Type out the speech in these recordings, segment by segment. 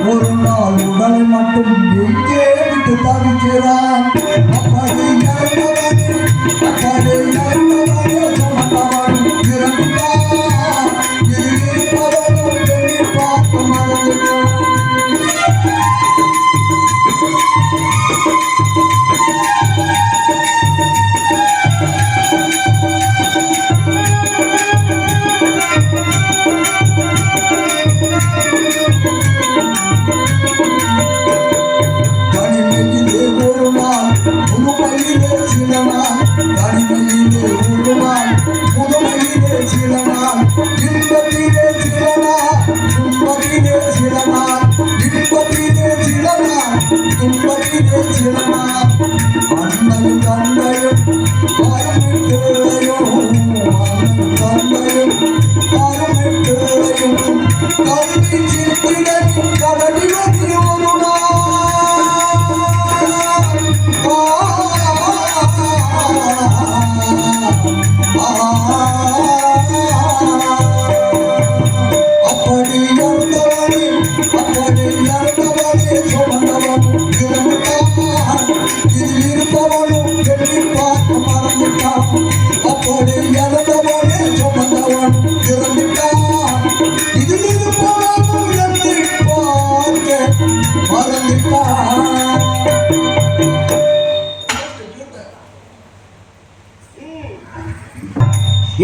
ஒரு நாள் உடலை மட்டும் எங்கே விட்டு தவிக்கிறான். அப்படி சுமந்தவன் இறந்தான். இருப்பவனும் எண்ணி பார்க்க மறந்துட்டான்.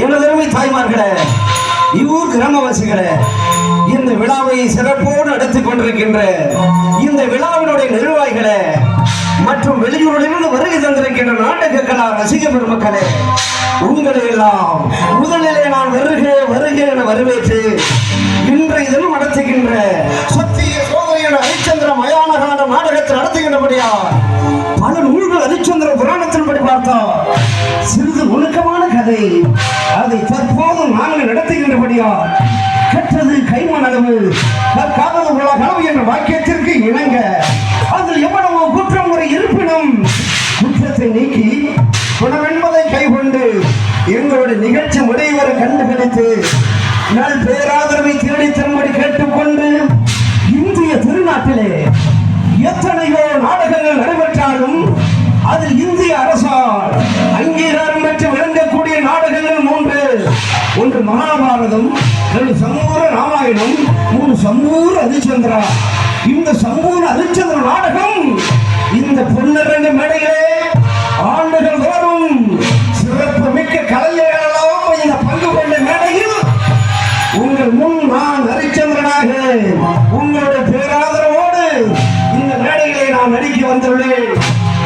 எனதருமை தாய்மார்களே, இவ்வூர் கிராமவாசிகளே, இந்த விழாவை சிறப்போடு நடத்திக் கொண்டிருக்கின்ற இந்த விழாவினுடைய நிர்வாகிகளே மற்றும் வெளியூரிலிருந்து வருகை தந்திருக்கின்ற நாடக கலா ரசிக பெருமக்களே, உங்களை எல்லாம் முதலிலே நான் வருக வருக என வரவேற்று இன்றைய தினம் நடத்துகின்ற சத்திய சோதனையான ஹரிச்சந்திர மயானகான நாடகத்தை நடத்துகின்றபடியா பல நூல்கள் ஹரிச்சந்திர புராணத்தின்படி பார்த்தோம். சிறிது நுணுக்கமான கதை அதை தற்போது நாங்கள் நடத்துகின்றபடியா கற்றது கைமண் அளவு கற்காதது உலகளவு என்ற வாக்கியத்திற்கு இணங்க அதில் எவ்வளவு குற்றம் முறை இருப்பினும் குற்றத்தை நீக்கி குணம் என்பதை கைகொண்டு எங்களுடைய நிகழ்ச்சி முறைவரை கண்டுபிடித்து நல் பேராதரவை தேடி தரும்படி கேட்டுக்கொண்டு இந்திய திருநாட்டிலே எத்தனையோ நாடகங்கள் நடைபெற்றாலும் அதில் இந்திய அரசால் அங்கீகாரம் பெற்று விளங்கக்கூடிய நாடகங்கள் 3. ஒன்று மகாபாரதம், 2 சம்பூர ராமாயணம், 3 சம்பூர ஹரிச்சந்திரா. இந்த சம்பூர ஹரிச்சந்திர நாடகம் இந்த பொன்னரங்க மேடையிலே ஆண்டுகள் தோறும் சிறப்பு மிக்க கலைஞர்களெல்லாம் இந்த பங்கு கொண்ட மேடையில் உங்கள் முன் நான் ஹரிச்சந்திரனாக உங்களுடைய பேராதரவோடு இந்த மேடைகளை நான் நடிக்க வந்துள்ளேன்.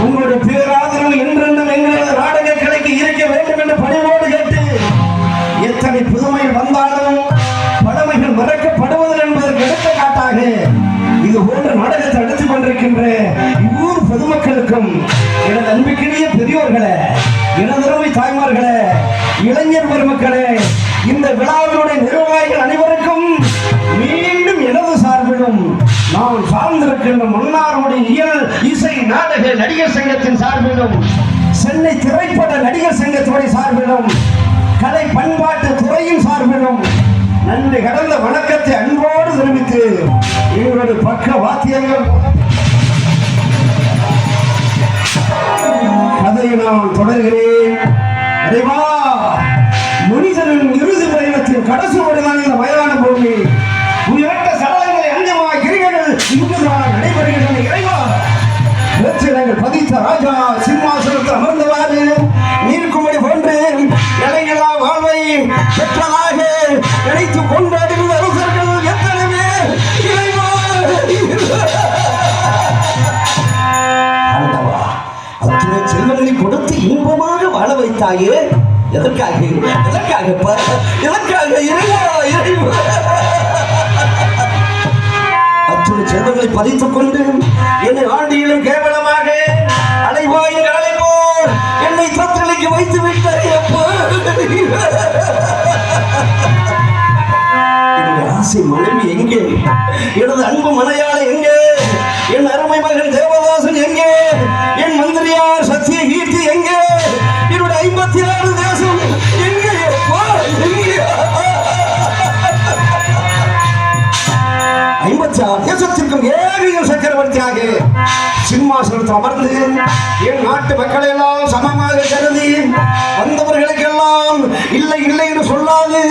உங்களுடைய பேராதரவு என்றென்றும் எங்களது நாடக கலைக்கு இருக்க வேண்டும் என்று பணிவோடு கேட்டு எத்தனை புதுமை வந்தாலும் பழமைகள் மறக்கப்படுவதில் என்பதற்கு எடுத்துக்காட்டாக இது போன்ற நாடகத்தை நடத்திக் கொண்டிருக்கின்ற இவ்வூர் பொதுமக்களுக்கும் எனது அன்பிற்கினிய பெரியோர்களே, எனதருமை தாய்மார்களே, இளைஞர் பெருமக்களே, இந்த விழாவினுடைய நிர்வாகிகள் அனைவருக்கும் மீண்டும் எனது சார்பிலும் நான் சார்ந்திருக்கின்ற மன்னாருடைய இயல் இசை நாடக நடிகர் சங்கத்தின் சார்பிலும் சென்னை திரைப்பட நடிகர் சங்கத்துடைய சார்பிலும் கலை பண்பாட்டு துறையின் சார்பிலும் நன்றி கடந்த வணக்கத்தை அன்போடு தெரிவித்து எங்களுடைய பக்க வாத்தியங்கள் கதையை நான் தொடர்கிறேன். மனிதனின் இறுதி பயணத்தின் கடைசி முறைதான் இந்த மயான பூமி. உயிரட்ட சடலங்களை அஞ்சமா கிரிகைகள் இங்குதான் நடைபெறுகின்றன. இறைவா, வெற்றிடங்கள் பதித்த ராஜா சிம்மாசனத்தில் அமர்ந்தவாறு நீர்க்குமடி போன்று நிலையில்லா வாழ்வை பெற்றதாக நினைத்து கொண்டாடுகிற அரசர்கள் எத்தனை பேர். இறைவா, அத்துணை செல்வங்களை கொடுத்து இன்பமாக வாழ வைத்தாயே, எதற்காக எதற்காக எதற்காக இறைவா இறைவா. அத்துணை செல்வங்களை பதித்துக் கொண்டு என்னை ஆண்டியிலும் கேவலமாக அலைவாயின் கடலை போல் எனது அன்பு மனையாளை எங்கே? என் அருமை மகன் தேவதாசன் எங்கே? என் மந்திரியார் சத்திய கீர்த்தி எங்கே? என்னுடைய 56 தேசம் எங்கே? எங்கே? 56 தேசத்திற்கும் ஏக சக்கரவர்த்தியாக சிம்மாசனத்தில் அமர்ந்து என் நாட்டு மக்களை எல்லாம் சமமாக கருதி வந்தவர்களுக்கெல்லாம் இல்லை இல்லை என்று சொல்லாது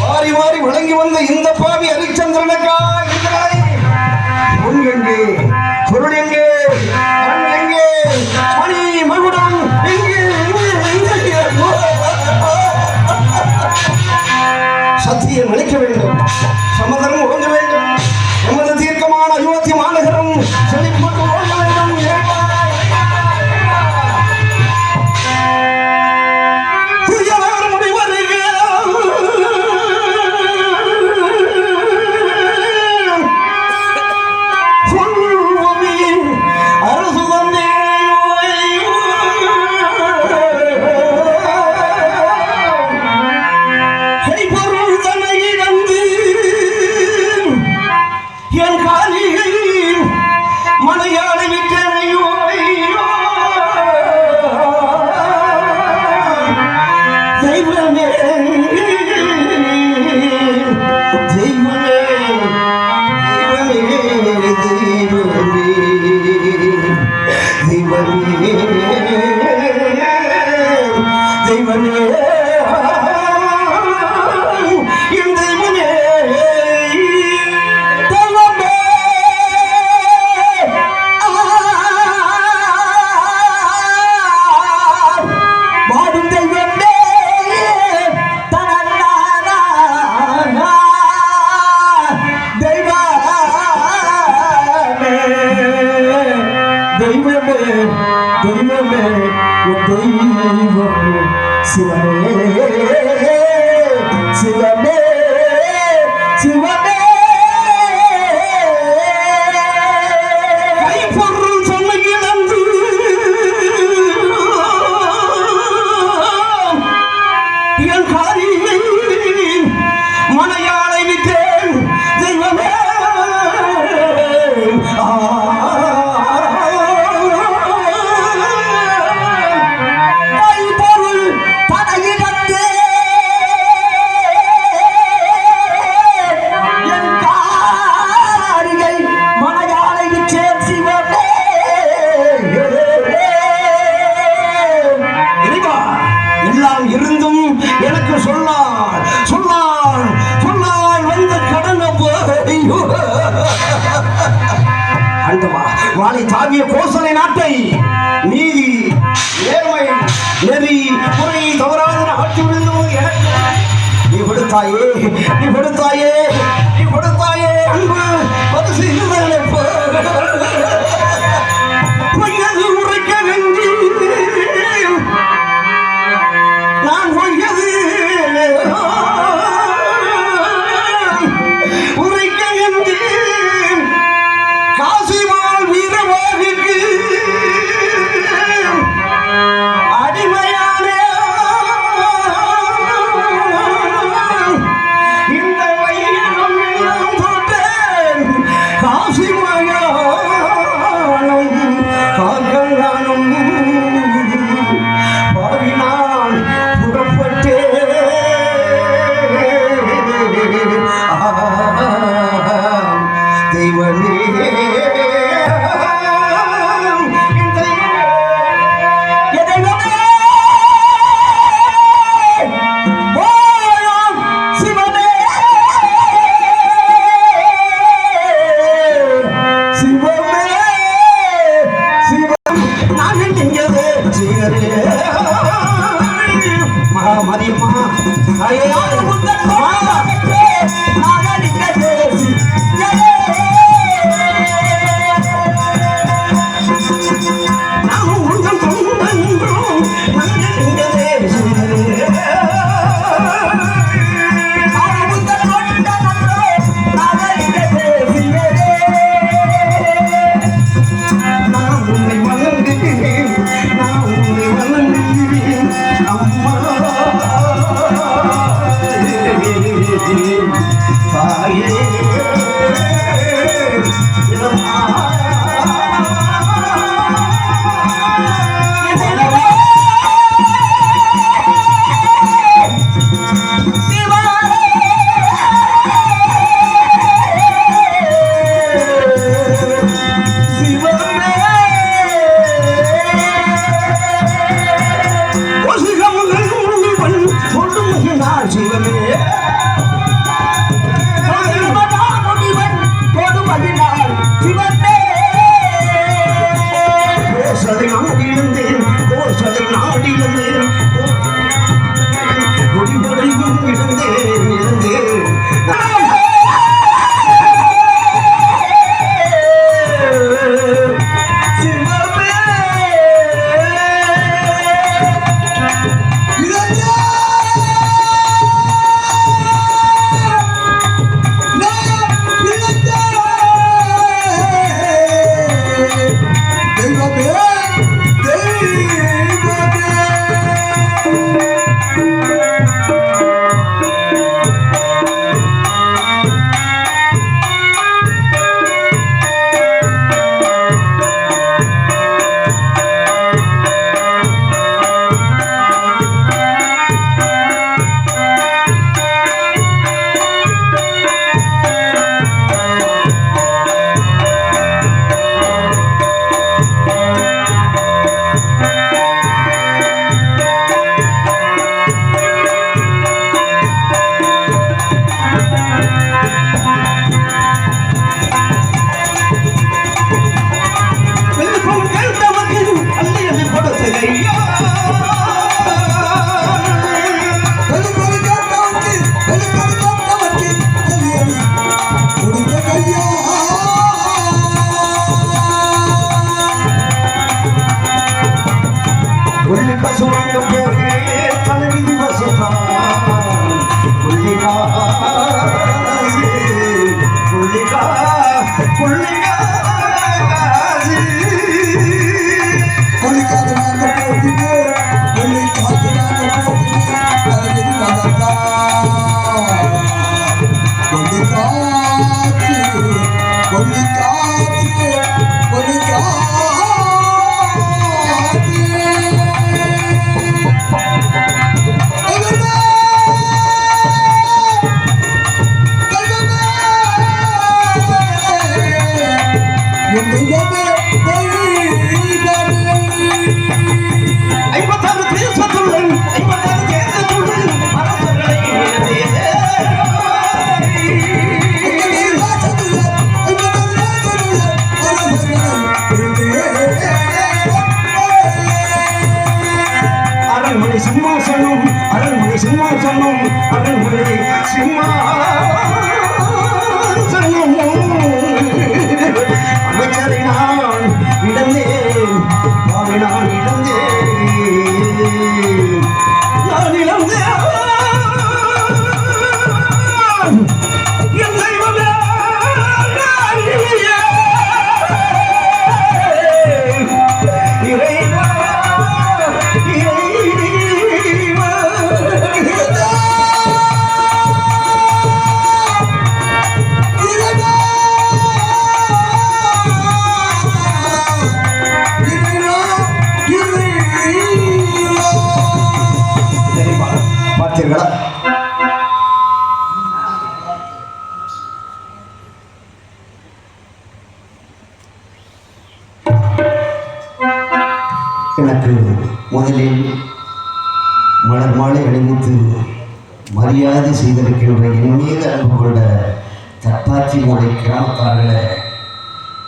வாரி வாரி வழங்கி வந்த இந்த பாவி ஹரிச்சந்திரனுக்கா பொன் எங்கே? பொருள் எங்கே? மண் எங்கே? மணி மகுடம் எங்கே? சத்தியம் அளிக்க வேண்டும், சமதரம் ஒழுங்க வேண்டும், நமது தீர்க்கமான அயோத்தி மாநகரம் செழிப்போடு ஓட வேண்டும். சிவமே சிவமே கைப்பொருள் சொன்ன இழந்து என் காரியை மனையாளை விட்டேன் தெய்வமே. இருந்தும் எனக்கு சொன்னார் சொன்னார் சொன்னார் வந்த கடனை அண்டமா வாழை தாவிய கோசலை நாட்டை நீதி நேர்மை நெறி முறை தவறாத ஆட்சி விழுந்தோம் எனக்கு நீ கொடுத்தாயே நீ கொடுத்தாயே நீ கொடுத்தாயே அன்பு அது செய்தது பொய்யது உரைக்க வேண்டி நான் பொய்யது உரைக்க வேண்டி காசிமால் வீரவாகிற்கு அடிமையான இந்த வையம் எல்லாம் தொட்டேன் காசிமயானம் காக்கங்கானும் பாவினான் புறப்பட்டே தெய்வமே எனக்கு முதலில் மலர் மாலை அணிவித்து மரியாதை செய்திருக்கின்ற என் மீது அன்பு கொண்ட தப்பாச்சி மலை கிராமத்தார்களே,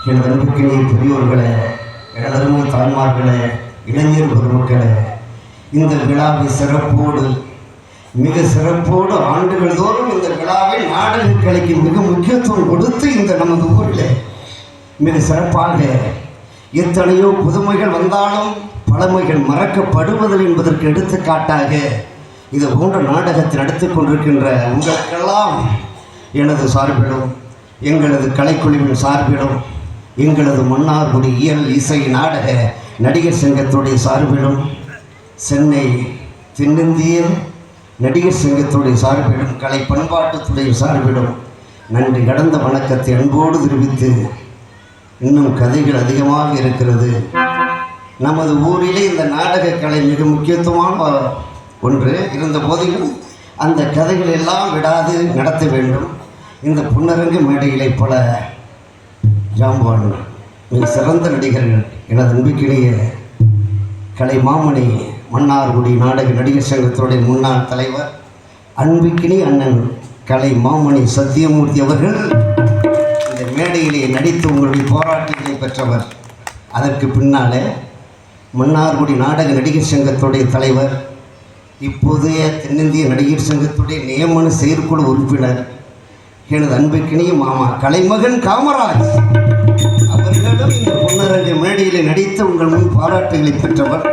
எனது அன்புக்கிணைய பெரியோர்களே, எனதருமை தாய்மார்களே, இளைஞர் பெருமக்களே, இந்த விழாவை சிறப்போடு மிக சிறப்போடு ஆண்டுகள் தோறும் இந்த விழாவை நாடக கலைக்கு மிக முக்கியத்துவம் கொடுத்து இந்த நமது ஊரில் மிக சிறப்பாக எத்தனையோ புதுமைகள் வந்தாலும் பழமைகள் மறக்கப்படுவதில்லை என்பதற்கு எடுத்துக்காட்டாக இது போன்ற நாடகத்தை நடத்தி கொண்டிருக்கின்ற உங்களுக்கெல்லாம் எனது சார்பிலும் எங்களது கலைக்குழுவின் சார்பிலும் எங்களது மன்னார்குடி இயல் இசை நாடக நடிகர் சங்கத்துடைய சார்பிலும் சென்னை தென்னிந்திய நடிகர் சங்கத்துடைய சார்பிலும் கலை பண்பாட்டுத்துடைய சார்பிலும் நன்றி கடந்த வணக்கத்தை அன்போடு தெரிவித்து, இன்னும் கதைகள் அதிகமாக இருக்கிறது. நமது ஊரிலே இந்த நாடக கலை மிக முக்கியத்துவமான ஒன்று இருந்த போதிலும் அந்த கதைகள் எல்லாம் விடாது நடத்த வேண்டும். இந்த புன்னரங்கு மேடையிலே பல ஜாம்பான் மிக சிறந்த நடிகர்கள், எனது நம்பிக்கையிலேயே கலை மாமணி மன்னார்குடி நாடக நடிகர் சங்கத்துடைய முன்னாள் தலைவர் அன்பிக்கினி அண்ணன் கலை மாமணி சத்தியமூர்த்தி அவர்கள் இந்த மேடையிலே நடித்து உங்களுடைய போராட்டத்தை பெற்றவர். அதற்கு பின்னாலே மன்னார்குடி நாடக நடிகர் சங்கத்துடைய தலைவர், இப்போதைய தென்னிந்திய நடிகர் சங்கத்துடைய நியமன செயற்குழு உறுப்பினர் எனது அன்பிக்கினிய மாமா கலைமகன் காமராஜ் அவர்களும் இந்த புன்னரங்க மேடையிலே நடித்து உங்கள் முன் பாராட்டுகளை பெற்றவர்.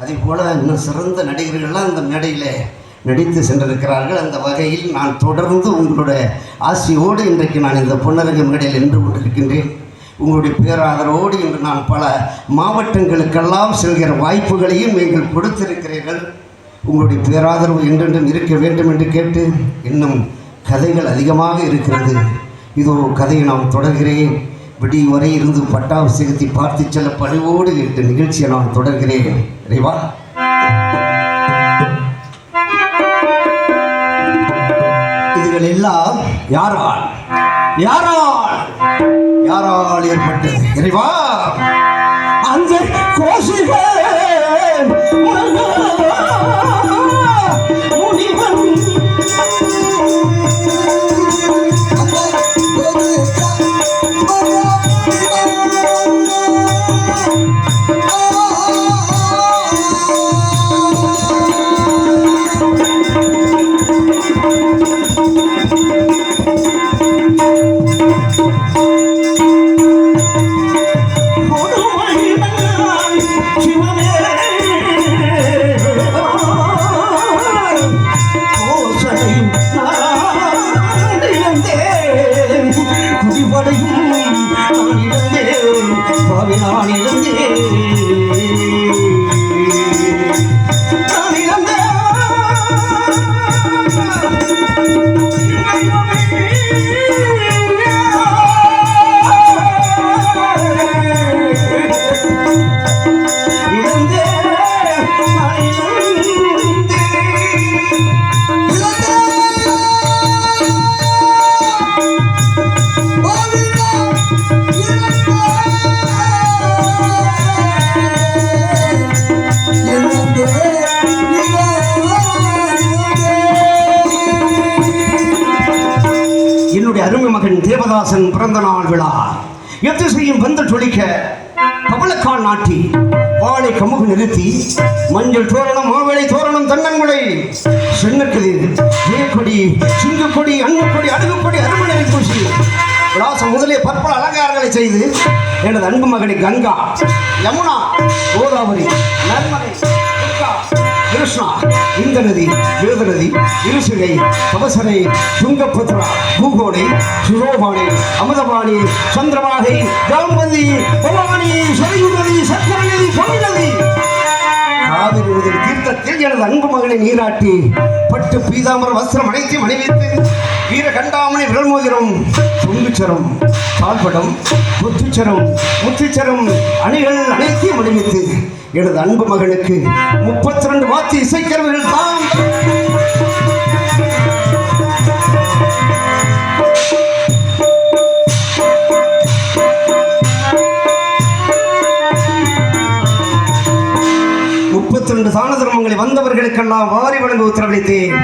அதே போல் இன்னும் சிறந்த நடிகர்கள்லாம் இந்த மேடையில் நடித்து சென்றிருக்கிறார்கள். அந்த வகையில் நான் தொடர்ந்து உங்களுடைய ஆசையோடு இன்றைக்கு நான் இந்த புன்னரங்க மேடையில் நின்று கொண்டிருக்கின்றேன். உங்களுடைய பேராதரவோடு இன்று நான் பல மாவட்டங்களுக்கெல்லாம் செல்கிற வாய்ப்புகளையும் நீங்கள் கொடுத்திருக்கிறீர்கள். உங்களுடைய பேராதரவு என்றென்றும் இருக்க வேண்டும் என்று கேட்டு, இன்னும் கதைகள் அதிகமாக இருக்கிறது. இதோ கதையை நான் தொடர்கிறேன். விடிய வரை இருந்து பட்டாபிஷேகத்தை பார்த்து செல்ல பணிவோடு இந்த நிகழ்ச்சியை நான் தொடர்கிறேன். இறைவா, இதுகள் எல்லாம் யாரால் யாரால் யாரால் ஏற்பட்டது? இறைவா, அந்த கோஷிகள் மகன் தேவதாசன் பிறந்த நாள் விழா எத்திசையும் வந்து சொலிக்க பவளக்கால் நாட்டி வாழை கமுகு நிறுத்தி மஞ்சள் தோரணம் மாவேளை தோரணம் தன்னங்குடை சென்னக்கதிர் ஜெயக்கொடி சிங்கக்கொடி அன்னக்கொடி அடுகுக்கொடி அருமனை பூசி விலாசம் முதலே பற்பல அலங்காரங்களை செய்து எனது அன்பு மகனை கங்கா யமுனா கோதாவரி நர்மதை கிருஷ்ணா இந்த நதி வேதநதி இருசிகை கவசனை துங்கபத்ரா பூகோடை சுரோபானை அமுதபாணி சந்திரமாகை கௌமதி பவானி சரையுநதி சக்கரநதி பொன்னதி காவிரி முதல் தீர்த்தத்தில் எனது அன்பு மகனை நீராட்டி பட்டு பீதாமர வஸ்திரம் அனைத்தையும் அணிவித்து வீர கண்டாமணி விரல் மோதிரம் துங்குச்சரம் கால்படம் முத்துச்சரம் அணிகள் அனைத்தையும் அணிவித்து எனது அன்பு மகனுக்கு 32 வாத்தி இசைக்கருவிகள் தான் தான தர்மங்களை வந்தவர்களுக்கெல்லாம் வாரி வழங்க உத்தரவளித்தேன்.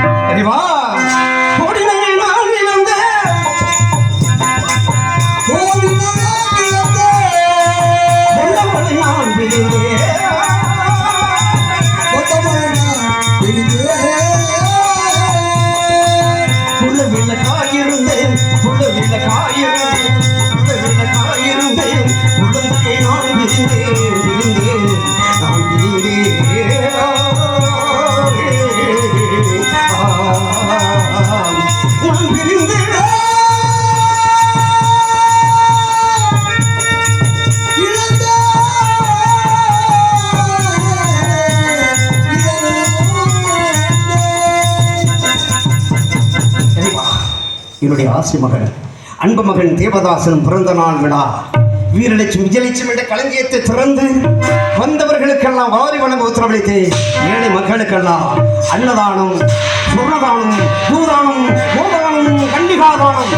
என்னுடைய ஆசை மகன் அன்பு மகன் தேவதாசன் பிறந்த நாள் விழா வீரலட்சுமி விஜயலட்சுமி என்ற களஞ்சியத்தை திறந்து வந்தவர்களுக்கெல்லாம் வாரி வழங்க உத்தரவளித்து ஏழை மக்களுக்கெல்லாம் அன்னதானம் சொர்ணதானம் பூதானம் கோதானம் கண்டிகாதானம்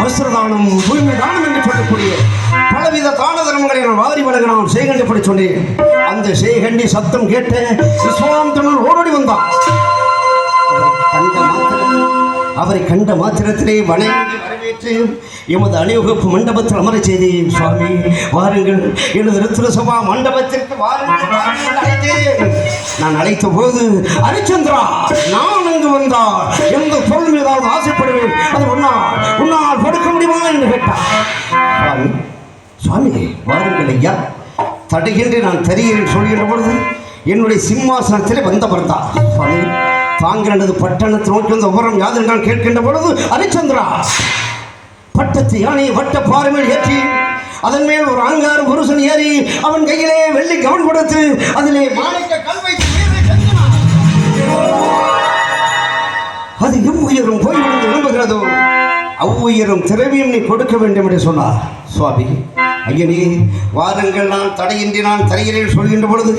வஸ்திரதானம் தூய்மை தானம் என்று சொல்லக்கூடிய பலவித தான தர்மங்களை நான் வாரி வழங்க நான் செய்கண்டிப்படி சொன்னேன். அந்த செய்கண்டி சத்தம் கேட்டு விஸ்வாமித்திரன் ஓடோடி வந்தான். அவரை கண்ட மாத்திரத்திலே வணங்கி வரவேற்று எமது அணிவகுப்பு மண்டபத்தில் அமர செய்தேன். சுவாமி வாருங்கள், எனது ருத்ர சபா மண்டபத்திற்கு வாருங்கள். நான் அழைத்த போது ஹரிச்சந்திரா நான் அங்கு வந்தால் எந்த பொருள் மீதாவது ஆசைப்படுவேன், அது உன்னால் கொடுக்க முடியுமா என்று கேட்டார். சுவாமி சுவாமி வாருங்கள் ஐயா, தடையின்றி நான் தருகிறேன் சொல்கின்ற பொழுது என்னுடைய சிம்மாசனத்திலே வந்தவர்தான். சுவாமி தாங்கள் எனது பட்டணத்தை நோக்கி வந்த உபரம் யாதென்றால் கேட்கின்ற பொழுது ஹரிச்சந்திரா பட்டத்து யானை வட்ட பாறைமேல் ஏற்றி அதன் மேல் ஒரு அலங்கார புருஷன் ஏறி அவன் கையிலே வெள்ளி கவன் கொடுத்து அதிலே மாணிக்க கல் வைத்து அது எவ்வுயரும் போய் விழுந்து விரும்புகிறதோ அவ்வுயரும் திரவியம் நீ கொடுக்க வேண்டும் என்று சொன்னார். சுவாமி ஐயனே வாருங்கள், நான் தடையின்றி நான் தருகிறேன் சொல்கின்ற பொழுது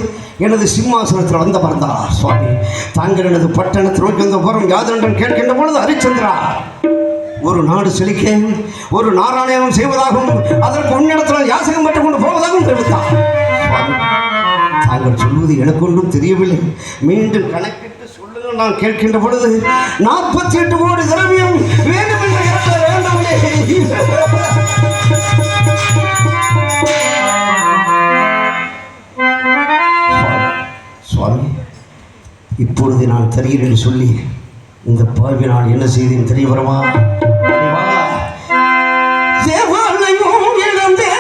எனது சிம்மாசனத்தில் வந்த மறந்தார். சுவாமி தாங்கள் எனது பட்டணத்தில் நோக்கி வந்த உபரம் யாதென்றால் கேட்கின்ற பொழுது ஹரிச்சந்திரா ஒரு நாடு செழிக்க ஒரு நாராயணம் செய்வதாகவும் அதற்கு உன்னிடத்தில் யாசகம் பெற்றுக் கொண்டு போவதாகவும் தெரிவித்தார். தாங்கள் சொல்வது எனக்கு ஒன்றும் தெரியவில்லை, மீண்டும் கணக்கிட்டு சொல்லுங்கள் நான் கேட்கின்ற பொழுது 48 கோடி திரவியம் வேண்டும் என்று சுவாமி இப்பொழுது நான் தருகிறேன் சொல்லி இந்த பாவி நான் என்ன செய்தேன் தெரிய வரவா? தேவாலயம் இழந்தே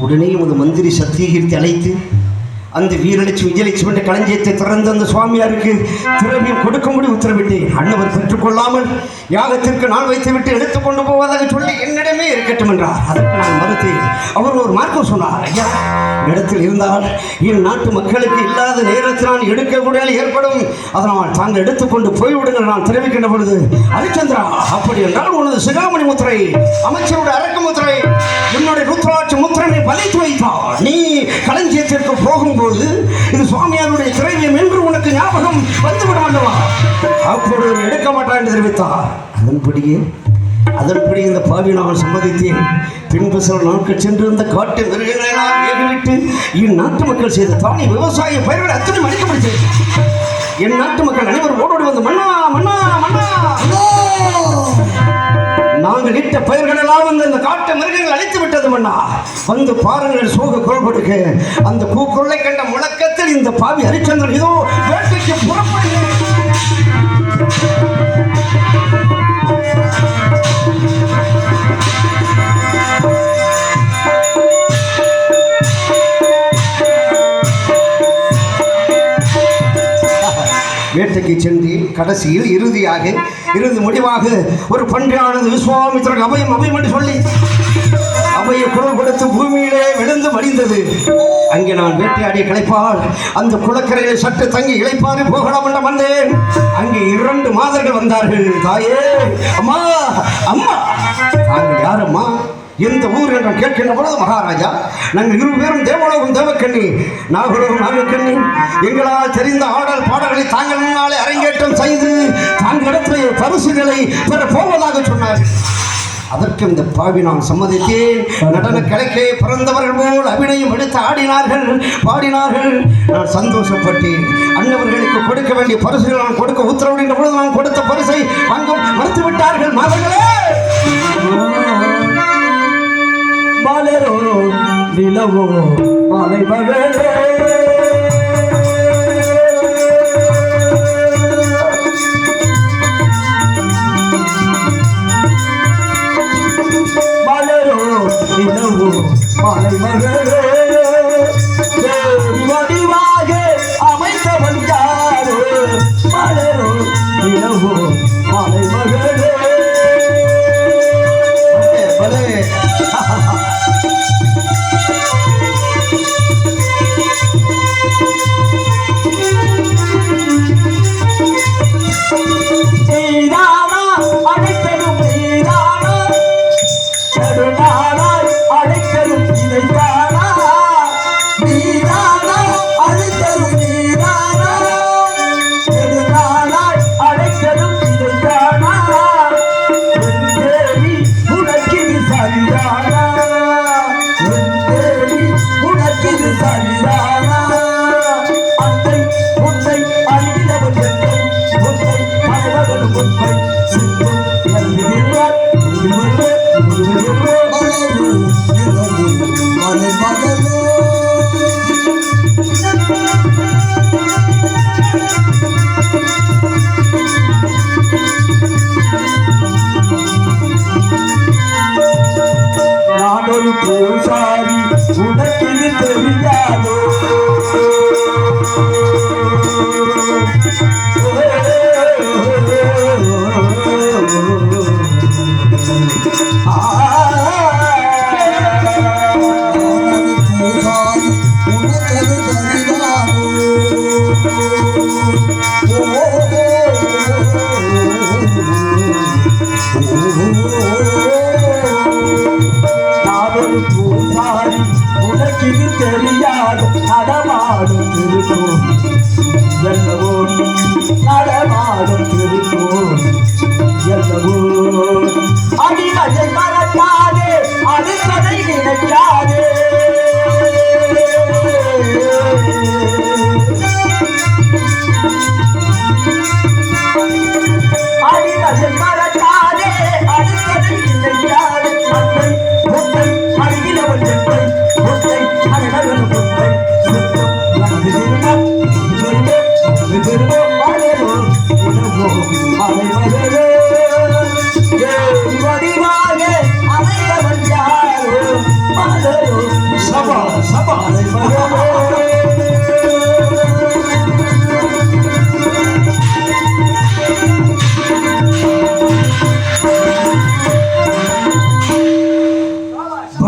உடனே உமது மந்திரி சத்தியகீர்த்தி அழைத்து அந்த வீரலட்சுமி விஜயலட்சுமி என்ற களஞ்சியத்தை திறந்து அந்த சுவாமியாருக்கு திரவியம் கொடுக்கும்படி உத்தரவிட்டேன். அன்னவர் பெற்றுக்கொள்ளாமல் யாகத்திற்கு நான் வைத்துவிட்டு எடுத்துக்கொண்டு போவதாக சொல்லி என்னிடமே இருக்கட்டும் என்றார். அதற்கு நான் மறுத்தேன். அவர் ஒரு மார்க்கம் சொன்னார். ஐயா, இடத்தில் இருந்தால் என் நாட்டு மக்களுக்கு இல்லாத நேரத்தில் நான் எடுக்கக்கூடிய ஏற்படும். அதனால் தாங்கள் எடுத்துக்கொண்டு போய்விடுங்கள் நான் தெரிவிக்கின்ற பொழுது, ஹரிச்சந்திரா, அப்படி என்றால் உனது சிகாமணி முத்திரை, அமைச்சருடைய அரக்க முத்திரை, என்னுடைய ருத்ராட்ச முத்திரனை பலித்து வைத்தார். நீ களஞ்சியத்திற்கு போகும்போது இது சுவாமியாருடைய திரைவியம் என்று உனக்கு ஞாபகம் வந்துவிடும் அல்லவா? அப்பொழுது எடுக்க மாட்டான் என்று தெரிவித்தார். அதன்படி இந்த பாவி நான் சம்மதித்தேன். பின்பு சில நாட்கள் சென்று இந்த காட்டு மிருகங்களை எல்லாம் ஏறிவிட்டு என் நாட்டு மக்கள் செய்த தானே விவசாய பயிர்களை அத்தனை மடிக்கப்படுத்தேன். என் நாட்டு மக்கள் அனைவரும் ஓடோடி வந்து, மன்னா மன்னா மன்னா, நாங்கள் இட்ட பயிர்கள் எல்லாம் வந்து இந்த காட்டு மிருகங்கள் அழித்து விட்டது மன்னா. வந்து பாருங்கள், சோக குரல் கொடுக்க. அந்த பூக்குரலை கண்ட முழக்கத்தில் இந்த பாவி ஹரிச்சந்திரன் இதோ வேட்டைக்கு புறப்படுகிறேன். வேட்டைக்கு சென்று கடைசியில் இறுதி முடிவாக ஒரு பன்றியானது விஸ்வாமித்திரன் அபயம் என்று சொல்லி அபய குரல் கொடுத்து பூமியிலே விழுந்து மடிந்தது. அங்கே நான் வேட்டையாடிய களைப்பால் அந்த குளக்கரையிலே சற்று தங்கி இளைப்பாறு போகலாம் என்று வந்தேன். அங்கே 2 மாதர்கள் வந்தார்கள். தாயே, அம்மா அம்மா, தாங்கள் யாரம்மா, எந்த ஊர் என்று கேட்கின்ற பொழுது, மகாராஜா, நாங்கள் 2 பேரும் தேவலோகம் தேவக்கண்ணி, நாகலோகம் நாகக்கண்ணி. எங்களால் தெரிந்த ஆடல் பாடல்களை தாங்கள் முன்னாலே அரங்கேற்றம் செய்து தாங்களிடத்திலே பரிசுகளை பெற போவதாக சொன்னார்கள். அதற்கு இந்த பாவி நான் சம்மதித்தேன். நடன கலைக்கே பிறந்தவர்கள் போல் அபிநயம் எடுத்து ஆடினார்கள், பாடினார்கள். நான் சந்தோஷப்பட்டேன். அன்னவர்களுக்கு கொடுக்க வேண்டிய பரிசுகளை நான் கொடுக்க உத்தரவிடுகின்ற பொழுது நான் கொடுத்த பரிசை வாங்க மறுத்து விட்டார்கள். மகளே, மலரோ நிலவோ மாலை மகளே, மலரோ நிலவோ மாலை மகளே, வடிவாக அமைந்தவன் யாரோ, மலரோ நிலவோ மாலை மகளே.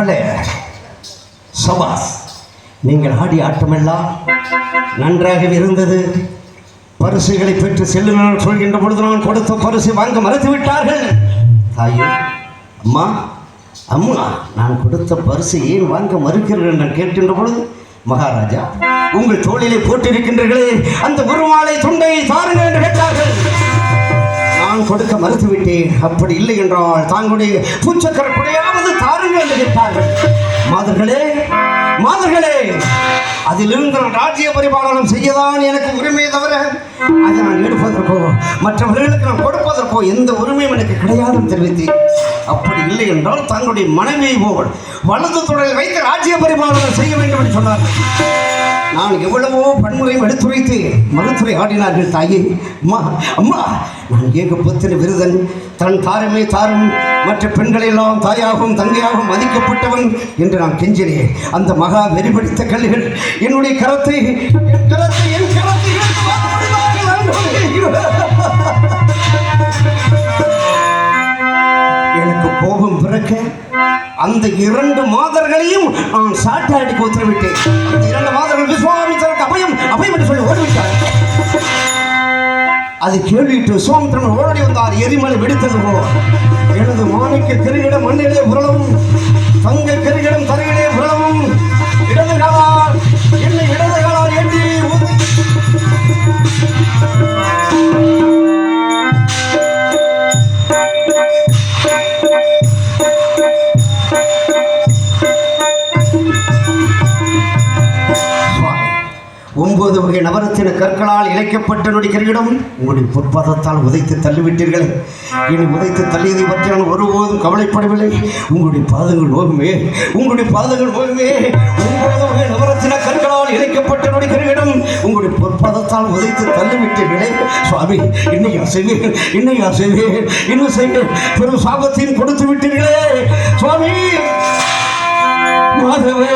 பலே சபாஸ், நீங்கள் ஆடி ஆட்டமெல்லாம் நன்றாக இருந்தது. பரிசுகளை பெற்று செல்லுங்கள் சொல்கின்ற பொழுது நான் கொடுத்த பரிசு வாங்க மறுத்து விட்டார்கள். தாயே, அம்மா அம்மா, நான் கொடுத்த பரிசு ஏன் வாங்க மறுக்கிறீர்கள் என்று கேட்கின்ற பொழுது, மகாராஜா உங்கள் தோளிலே போட்டிருக்கின்றீர்களே அந்த உருமாலை துண்டை தாருங்கள் என்று கேட்டார்கள். நான் கொடுக்க மறுத்துவிட்டேன். அப்படி இல்லை என்றால் தாங்களுடைய பூச்சக்கர குடையாவது தாருங்கள் என்று கேட்டார்கள். மாதர்களே மாதர்களே, அதிலிருந்து ராஜ்ய பரிபாலனம் செய்யதான் எனக்கு உரிமை தவிர அதை நான் எடுப்பதற்கோ மற்றவர்களுக்கு நான் கொடுப்பதற்கோ எந்த உரிமையும் எனக்கு கிடையாதுன்னு தெரிவித்தேன். அப்படி இல்லை என்றால் தங்களுடைய மனைவியை போல் வலது தொடரில் வைத்து ராஜ்ய பரிபாலனம் செய்ய வேண்டும் என்று சொன்னார்கள். நான் எவ்வளவோ பன்முறையும் எடுத்துரைத்து மறுத்துறை ஆடினார்கள். தாயே, அம்மா அம்மா, நான் ஏகபத்திர விருதன், தன் தாரமே தாரும் மற்ற பெண்களெல்லாம் தாயாகவும் தங்கையாகவும் மதிக்கப்பட்டவன் என்று நான் கெஞ்சினேன். அந்த மகா வெறிபிடித்த கல்லுகள் என்னுடைய கரத்தை எனக்கு கோபம் பிறக்க அந்த 2 மாதர்களையும் நான் சாட்டாடிக்கு உத்தரவிட்டேன். அந்த 2 மாதர்கள் விஸ்வாமித்திரனுக்கு அபயம் என்று சொல்லி ஓடிவிட்டார். அதை கேள்விட்டு விஸ்வாமித்திரன் ஓடி வந்தார். எரிமலை வெடித்தது போல் எனது மாணிக்க கிரியிடம் மண்ணிலே உருளவும் தங்க கிரியிடம் தரையிலே உருளவும் இடது காலால் என்னை இடது காலால் ஏற்றி ஒன்பது வகை நவரத்தின கற்களால் இணைக்கப்பட்ட நொடிகளிடம் உங்களுடைய பொற்பாதத்தால் உதைத்து தள்ளிவிட்டீர்களே. இனி உதைத்து தள்ளியதை பற்றி நான் ஒருபோதும் கவலைப்படவில்லை. உங்களுடைய பாதங்கள் நோகுமே, உங்களுடைய பாதங்கள் நோகுமே. 9 வகை நவரத்தின கற்களால் இணைக்கப்பட்ட நொடிகளிடம் உங்களுடைய பொற்பாதத்தால் உதைத்து தள்ளிவிட்டீர்களே. சுவாமி, இன்னையா செய்வேன், இன்னையா செய்வேன், இன்னும் செய்வேன். பெரும் சாபத்தையும் கொடுத்து விட்டீர்களே சுவாமி. மாதவே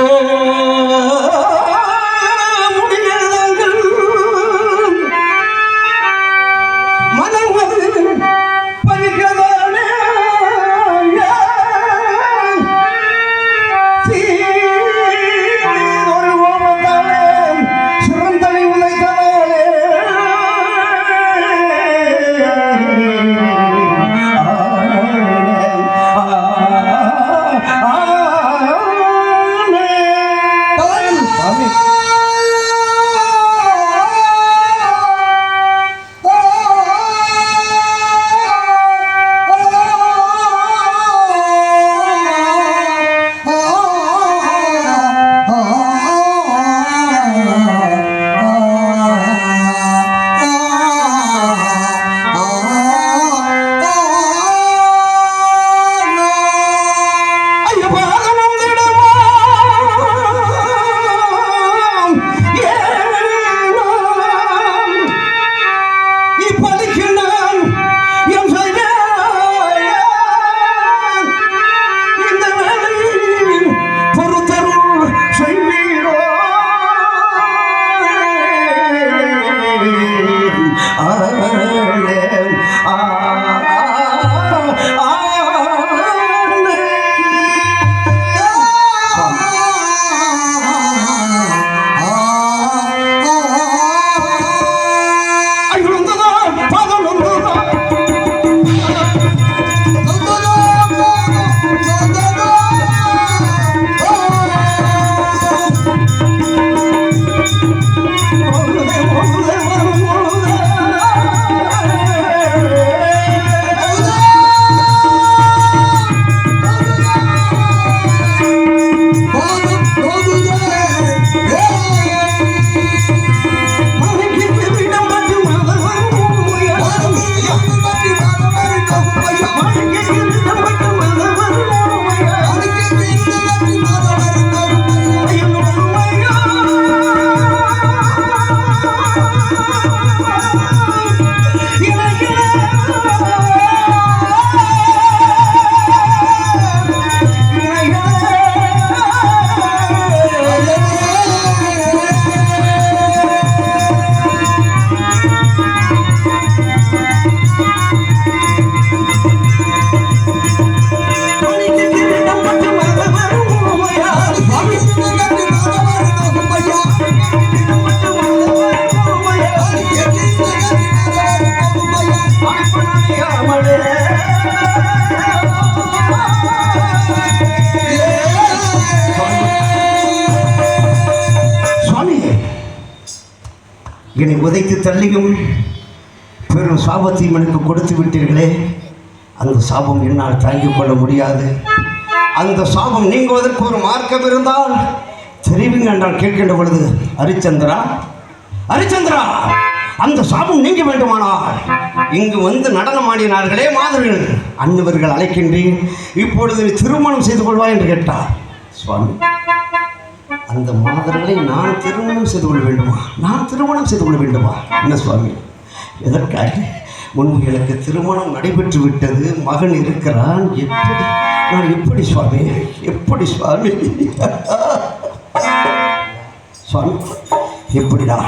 என்னை உதைத்து தள்ளியும் பெரும் சாபத்தையும் எனக்கு கொடுத்து விட்டீர்களே, அந்த சாபம் என்னால் தாங்கிக் கொள்ள முடியாது. அந்த சாபம் நீங்குவதற்கு ஒரு மார்க்கம் இருந்தால் தெரிவிங்க என்றால் கேட்கின்ற பொழுது, ஹரிச்சந்திரா ஹரிச்சந்திரா, அந்த சாபம் நீங்க வேண்டுமானால் இங்கு வந்து நடனமாடினார்களே மாதர்கள், அன்னவர்கள் அழைக்கின்றேன், இப்பொழுது திருமணம் செய்து கொள்வாய் என்று கேட்டார். சுவாமி, அந்த மாதர்களை நான் திருமணம் செய்து கொள்ள வேண்டுமா? நான் திருமணம் செய்து கொள்ள வேண்டுமா? என்ன சுவாமி, எதற்காக? முன்பு எனக்கு திருமணம் நடைபெற்று விட்டது, மகன் இருக்கிறான், எப்படி நான் எப்படி சுவாமி, எப்படி சுவாமி? சுவாமி, எப்படிடா,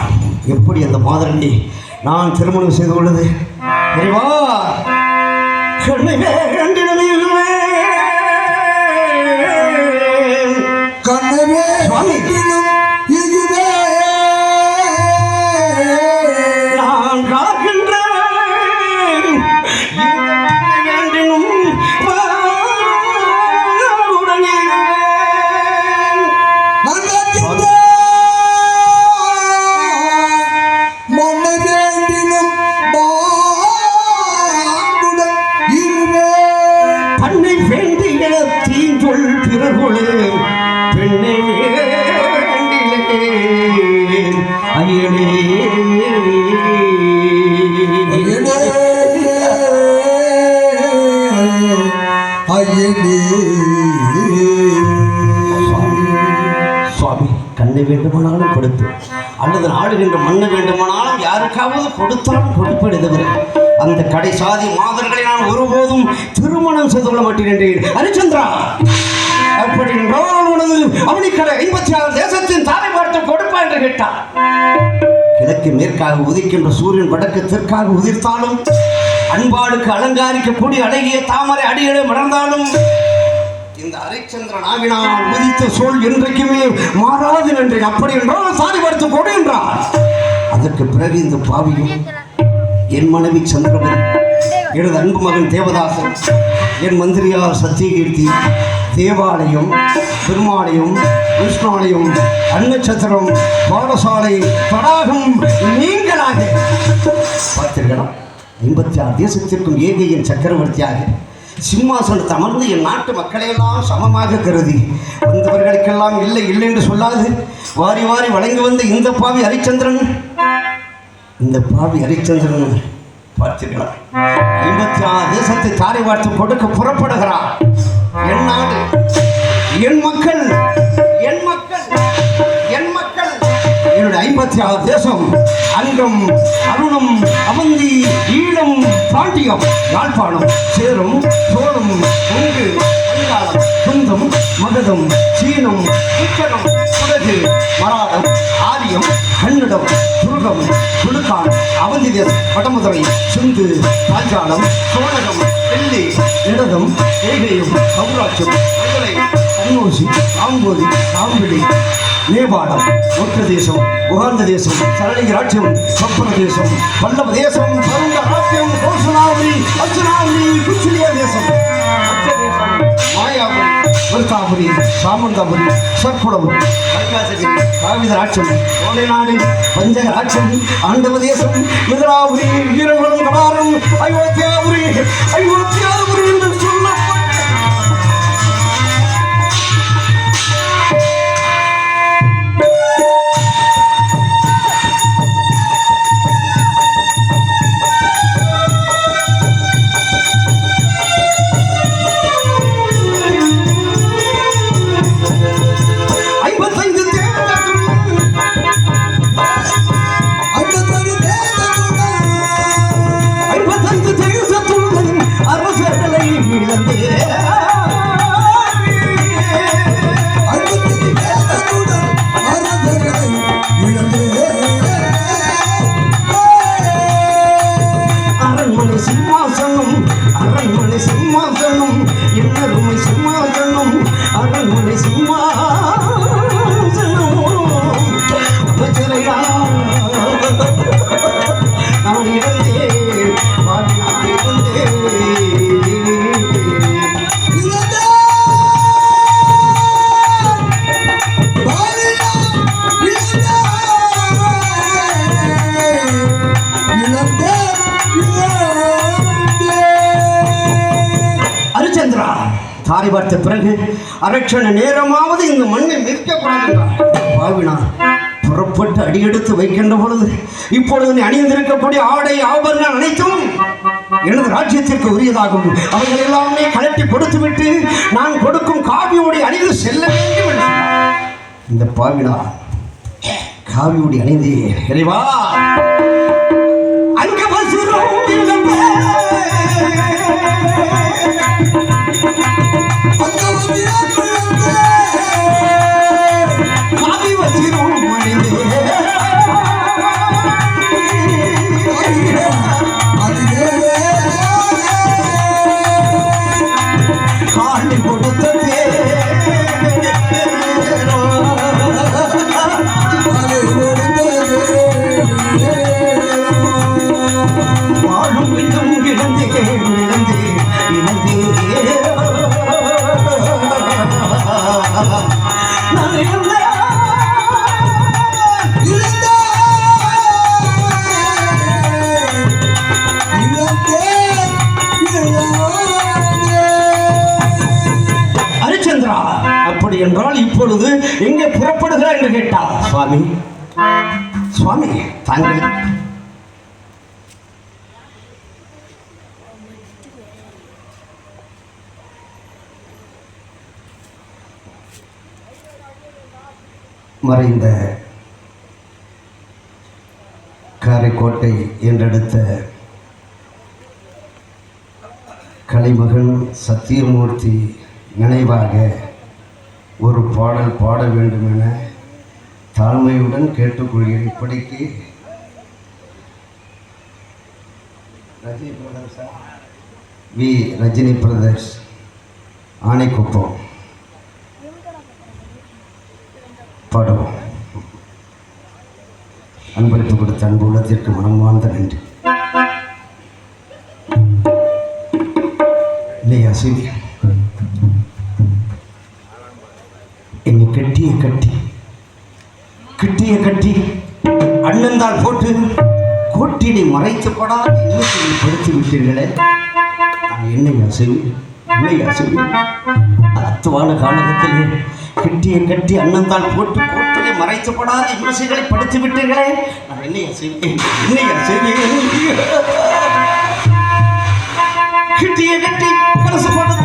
எப்படி அந்த மாதரனை நான் திருமணம் செய்து கொள்வது? இறைவா, கண்ணவே கண்டிடமே கண்ணவே சுவாமி, இதுவே நான் காக்கின்ற வேண்டினும் உடனே மன்ன வேண்டினும் இருவே தன்னை வேண்டிய தீஞ்சொல் பிறகுளே பெண்ணை வேண்டிலே ஐயனே சுவாமி, கண்ணை வேண்டுமானாலும் கொடுப்பேன், அல்லது ஆளுகின்ற மண்ணை வேண்டுமானாலும் யாருக்காவது கொடுத்தாலும் கொடுப்பேன். தவிர அந்த கடை சாதி மாதர்களை நான் ஒருபோதும் திருமணம் செய்து கொள்ள மாட்டேன் என்றேன். ஹரிச்சந்திரா, அப்படி என்றால் உனது அவனிக்கடை 56 தேசத்தின் தாரை பார்த்து கொடுப்பா என்று கேட்டார். கிழக்கு மேற்காக உதிக்கின்ற சூரியன் வடக்கு தெற்காக உதிர்த்தாலும், அன்பாளுக்கு அலங்காரிக்கக்கூடிய அழகிய தாமரை அடிகளை மலர்ந்தாலும், இந்த ஹரிச்சந்திரன் ஆகினால் உதித்த சோல் என்றைக்குமே மாறாது என்றேன். அப்படி என்றால் சாரி பார்த்து கொடு என்றார். அதற்கு பிறகு இந்த பாவியும் என் மனைவி சந்திரவதி, எனது அன்பு மகன் தேவதாசன், என் மந்திரியார் சத்தியகீர்த்தி, தேவாலயம், பெருமாலயம், விஷ்ணாலயம், அன்னச்சத்திரம், பாடசாலை, தடாகம் நீங்களாக பார்த்தீர்களா? 56 தேசத்திற்கும் ஏகையின் சக்கரவர்த்தியாக சிம்மாசனத்தை அமர்ந்து என் நாட்டு மக்களையெல்லாம் சமமாக கருதி வந்தவர்களுக்கெல்லாம் இல்லை இல்லை என்று சொல்லாது வாரி வாரி வழங்கி வந்த இந்த பாவி ஹரிச்சந்திரன், இந்த பாவி ஹரிச்சந்திரன் பார்த்தீர்களா? 56 தேசத்தை தாரை வார்த்து கொடுக்க புறப்படுகிறார். என் நாடு, என் மக்கள், என் மக்கள், என் மக்கள், என்னுடைய 56 தேசம், அங்கம், அருணம், அவந்தி, ஈழம், பாண்டியம், யாழ்ப்பாணம், சேரும், சோழம், கொங்கு, வங்காளம், குந்தம், மகதம், சீனம், உச்சனம், குடகு, மராடம், ஆரியம், கன்னடம், துருகம், துடுக்கான், அவந்தி தேசம், வடமதுரை, சிந்து, பாஞ்சாலம், சோழகம், டெல்லி, நிடதம், ஏகையம், சௌராட்சம், மதுரை, கண்ணோசி, ராம்போதி, ராம்பிடி, நேபாளம், ஒற்ற தேசம், உகாந்த தேசம், சரணிக ராட்சியம், சப்பன தேசம், பல்லவ தேசம், பருங்க ராட்சியம், கோசனாவரி, அர்ச்சனாவரி, குச்சிலிய தேசம், மாயாபுரி, விருத்தாபுரி, சாமந்தாபுரி, சர்க்குளபுரி, கைலாசகிரி, காவித ராட்சம், சோலை நாடு, பஞ்சக ராட்சம், ஆண்டவ தேசம், மிதிராபுரி, வீரகுலம், கடாரம், அயோத்தியாபுரி, அயோத்தியாபுரி என்று சொல்லப்பட்ட அரட்சண நேரமாவது இந்த மண்ணை மிதிக்கக்கூடாது பாவினா புறப்பட்டு அடியெடுத்து வைக்கின்ற பொழுது இப்பொழுது நீ அணிந்திருக்கக்கூடிய ஆடை ஆபரணங்கள் அனைத்தும் எனது ராஜ்யத்திற்கு உரியதாகும். அவர்கள் எல்லாமே கலட்டி கொடுத்துவிட்டு நான் கொடுக்கும் காவியோடு அணிந்து செல்ல வேண்டும் என்று இந்த பாவினா காவியோடு அணிந்து இறைவா அங்க வசூலும் காவி வச்சிரும் காண்டி கொடுத்த வாழும் விழும் இழந்து இழந்து இழந்து நான் இழந்த ஹரிச்சந்திரா, அப்படி என்றால் இப்பொழுது எங்கே புறப்படுகிறார் என்று கேட்டார். சுவாமி சுவாமி தாங்கள் மறைந்த காரைக்கோட்டை என்றெடுத்த கலைமகன் சத்தியமூர்த்தி நினைவாக ஒரு பாடல் பாட வேண்டும் என தாழ்மையுடன் கேட்டுக்கொள்கிறேன். இப்படிக்கு Rajini Brothers V Rajini Brothers Anaikuppam பாடுவோம். அன்பளிப்பு கொடுத்த அன்பு உள்ளத்திற்கு மனமார்ந்த நன்றி. இல்லையா சிவி என்னை கட்டிய கட்டி கிட்டிய கட்டி அண்ணந்தால் போட்டு கோட்டினை மறைக்கப்படாத எண்ணத்தை படுத்தி விட்டீர்களே, நான் என்னையா செய்வேன்? என்னையா செய்வேன்? அத்துவான காலகத்திலே கிட்டிய கட்டி அண்ணந்தால் போட்டு கோட்டினை மறைக்கப்படாத இமசைகளை படுத்தி விட்டீர்களே, நான் என்னையா செய்வேன்? என்னையா செய்வேன்? கிட்டிய கட்டி கலசு போட்டது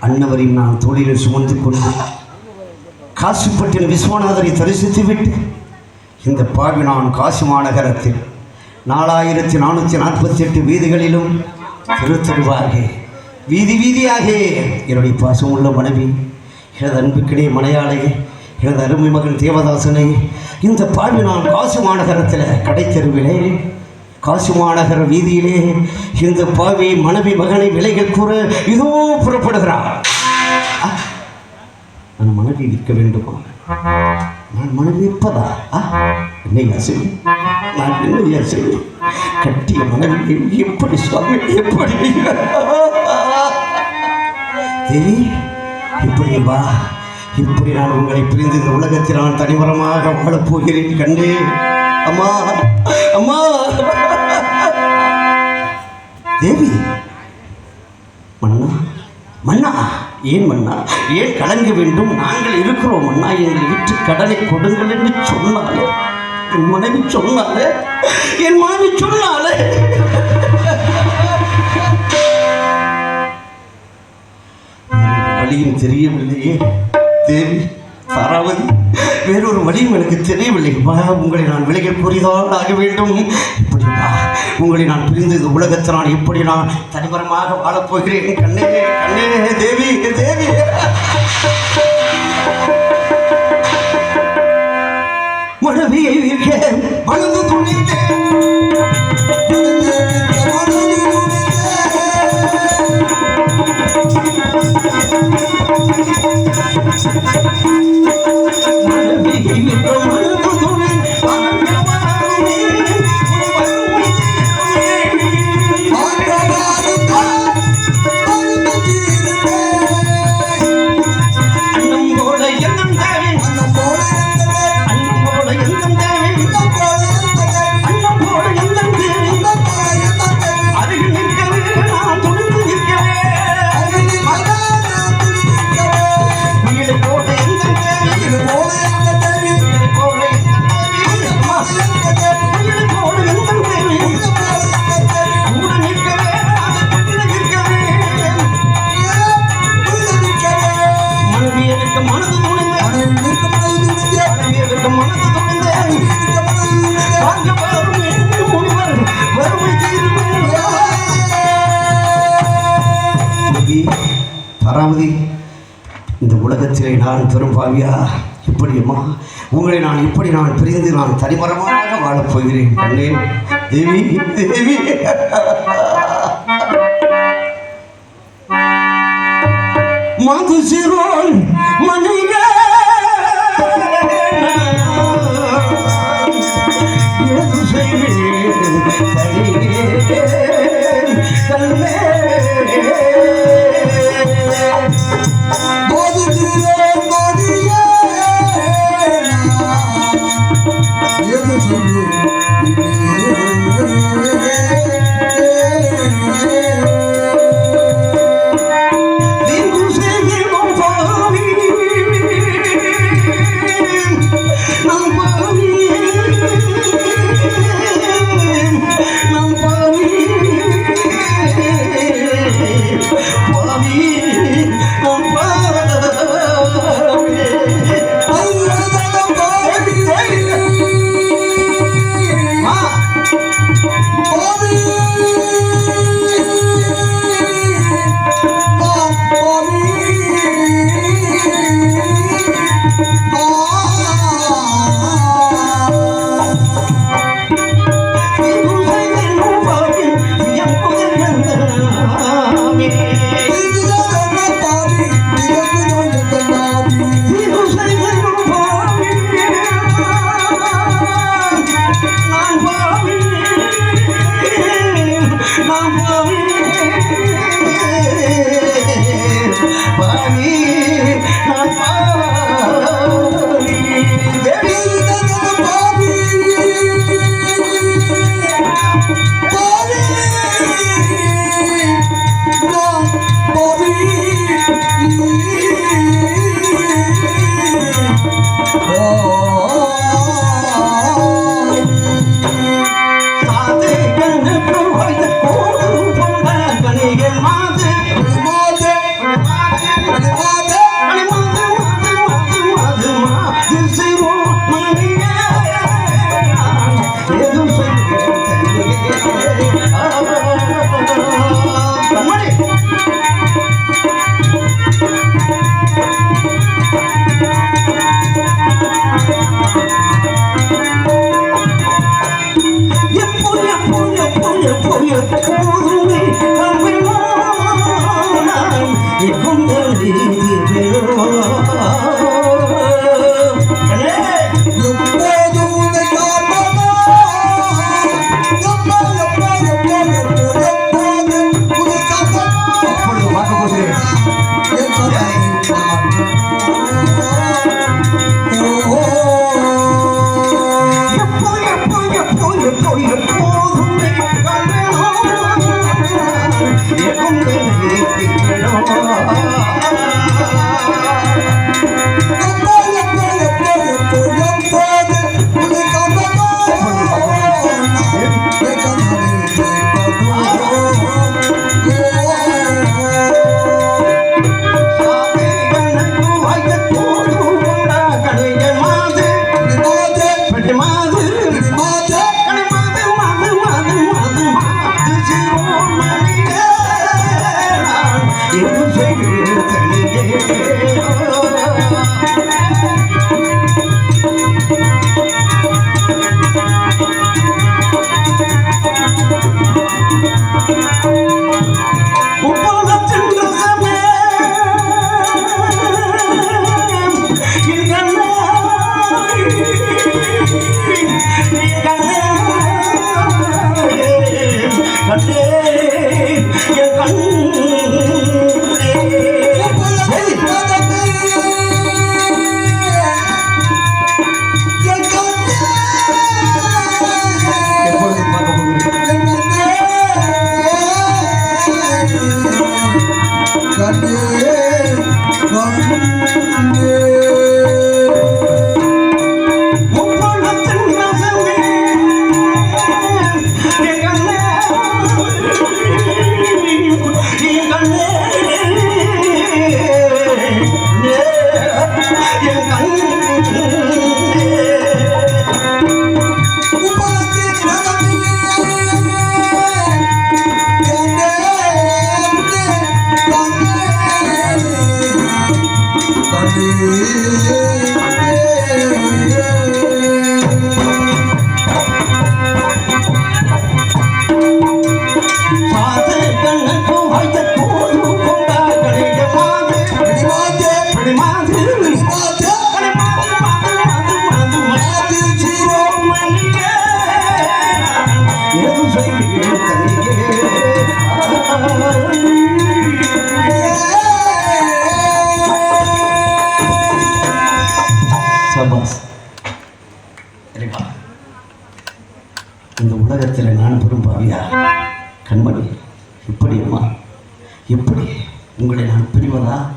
அன்னவரின் நான் தோளில் சுமந்து கொண்டு காசிப்பட்டின விஸ்வநாதரை தரிசித்து விட்டு இந்த பாவி நான் காசி மாநகரத்தில் 4448 வீதிகளிலும் திருத்தருவாக வீதி வீதியாக என்னுடைய பாசமுள்ள மனைவி எனது அன்புக்கிடையே மலையாளே எனது அருமை மகன் தேவதாசனை இந்த பாவி நான் காசி மாநகரத்தில் கடைத்தெருவிலே காசி மாநகர வீதியிலே இந்த பாவி மனைவி மகனை விலைகள் கூற இதோ புறப்படுகிறான். நான் மனைவி விற்க வேண்டுமா? நான் மனைவி விற்பதா? என்னையா செய்வேன்? நான் என்னையா செய்வேன்? கட்டிய மனைவி எப்படி சுவாமி எப்படி தேவி இப்படி வா, இப்படி நான் உங்களை பிரிந்து இந்த உலகத்தில் நான் தனிமரமாக வாழப் போகிறேன் கண்டே. அம்மா அம்மா தேவி. மன்னா மன்னா, ஏன் மன்னா, ஏன் கலங்க வேண்டும்? நாங்கள் இருக்கிறோம் மன்னா, எங்களை விட்டு கடனை கொடுங்கள் என்று சொன்னாலே என் மனைவி சொன்னாலே என் மனைவி சொன்னாலே வழியும் தெரியவில்லையே தேவி தாராவதி, வேறொரு வழியும் எனக்கு தெரியவில்லை. உங்களை நான் விலைகள் புரிதான் ஆக வேண்டும். இப்படி உங்களை நான் பிரிந்து இந்த உலகத்தை நான் இப்படி நான் தனிபரமாக வாழப்போகிறேன் கண்ணே கண்ணே தேவி தேவி. மனைவியை மனது துணித்தேன் தாராவதி, இந்த உலகத்திலே நான் பெரும் பாவியா இப்படியம்மா உங்களை நான் இப்படி நான் பிரிந்து நான் தனிமரமாக வாழப் போகிறேன் கண்ணே தேவி தேவி. மது சிரோன் மனித கண்ணே என் கண்ணே எப்பொழுது பார்க்க போகிறேன் இந்த உலகத்தில் நான் பெரும் பாவியா கண்மணி இப்படி அம்மா எப்படி உங்களை நான் பிரிவதா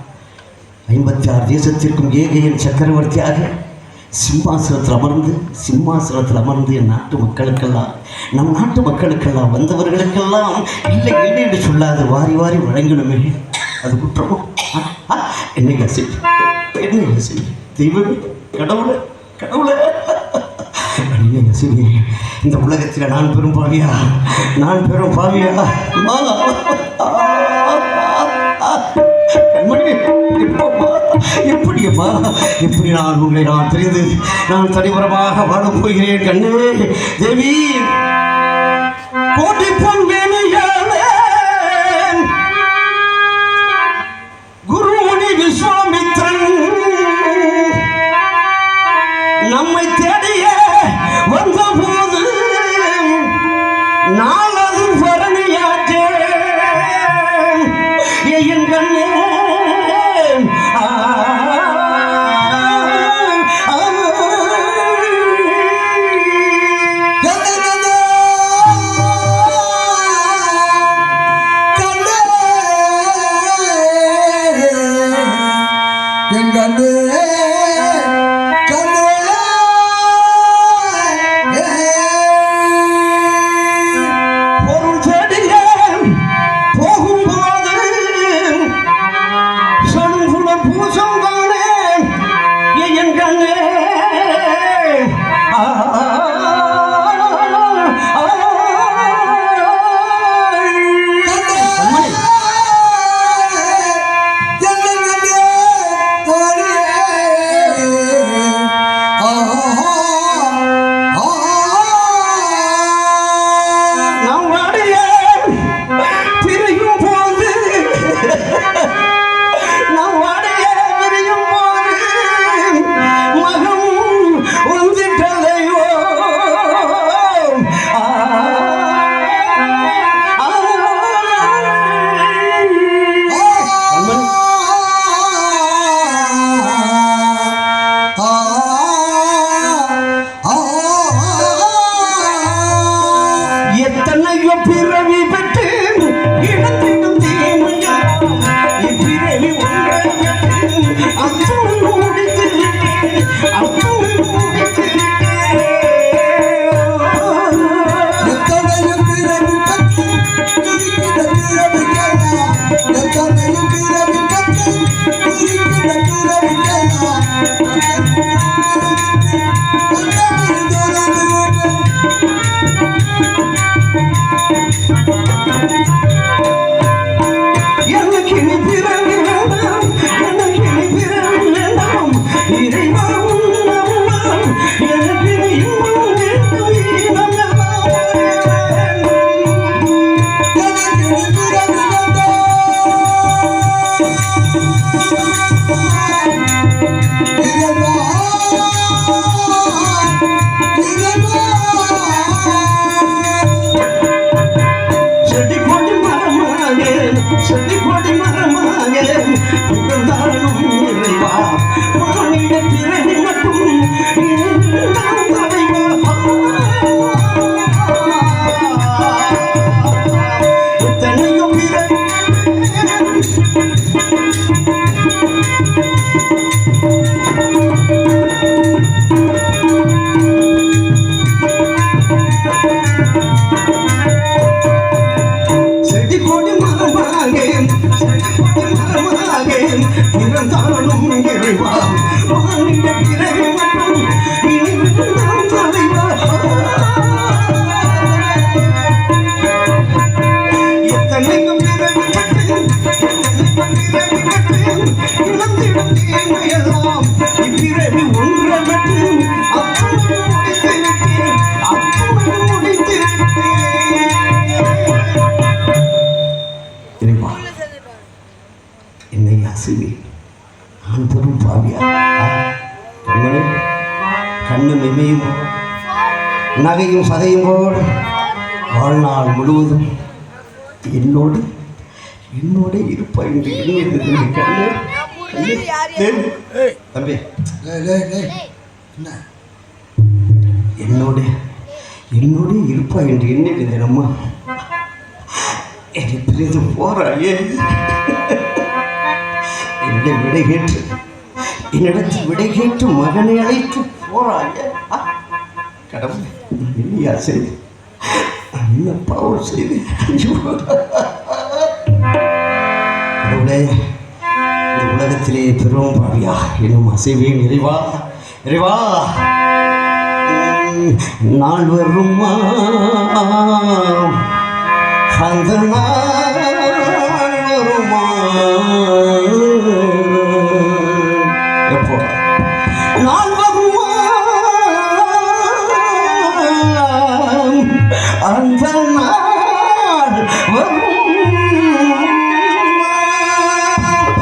56 தேசத்திற்கும் ஏகையின் சக்கரவர்த்தியாக சிம்மாசனத்தில் அமர்ந்து என் நாட்டு மக்களுக்கெல்லாம் நம் நாட்டு மக்களுக்கெல்லாம் வந்தவர்களுக்கெல்லாம் இல்லை இல்லை என்று சொல்லாது வாரி வாரி வழங்கணுமே அது குற்றமோ என்னையா செய் தெய்வமே கடவுளே கடவுளே இந்த உலகத்தில் நான் பெரும் பாவியா எப்படியம்மா எப்படி நான் உங்களை நான் தெரிந்து நான் தனிபுறமாக வாழப் போகிறேன் கண்ணே தேவி கோட்டி பொன் குருமுனி விஸ்வாமித்ரன் நம்மை தேடிய வந்த போது நாளது பரணியாற்றே என் கண்ணே இறைவா என்னை அசுவி நான் பெரும் பாவியா கண்மணி கண்ணும் இமையும் நகையும் சதையும் போல் வாழ்நாள் முழுவதும் என்னோடு என்னோட இருப்பாய் என்று எண்ணியது கண்ணு தம்பி என்ன என்னோட என்னோட இருப்பாய் என்று எண்ணியது அம்மா என்னை பிரிந்து போறாயே என்னை விடை கேட்டு என்னிடத்தில் விடை கேட்டு மகனை அழைத்து போறாயே கடவுள் இல்லையா செய்து என்ன பாவம் செய்து கடவுளே இந்த உலகத்திலே பெரும் பாவியா என்னும் அசைவேன் இறைவா இறைவா நாள் வருமா அந்த நாள் வருமா எப்போ நாள் வருமா அந்த நாள் வருமா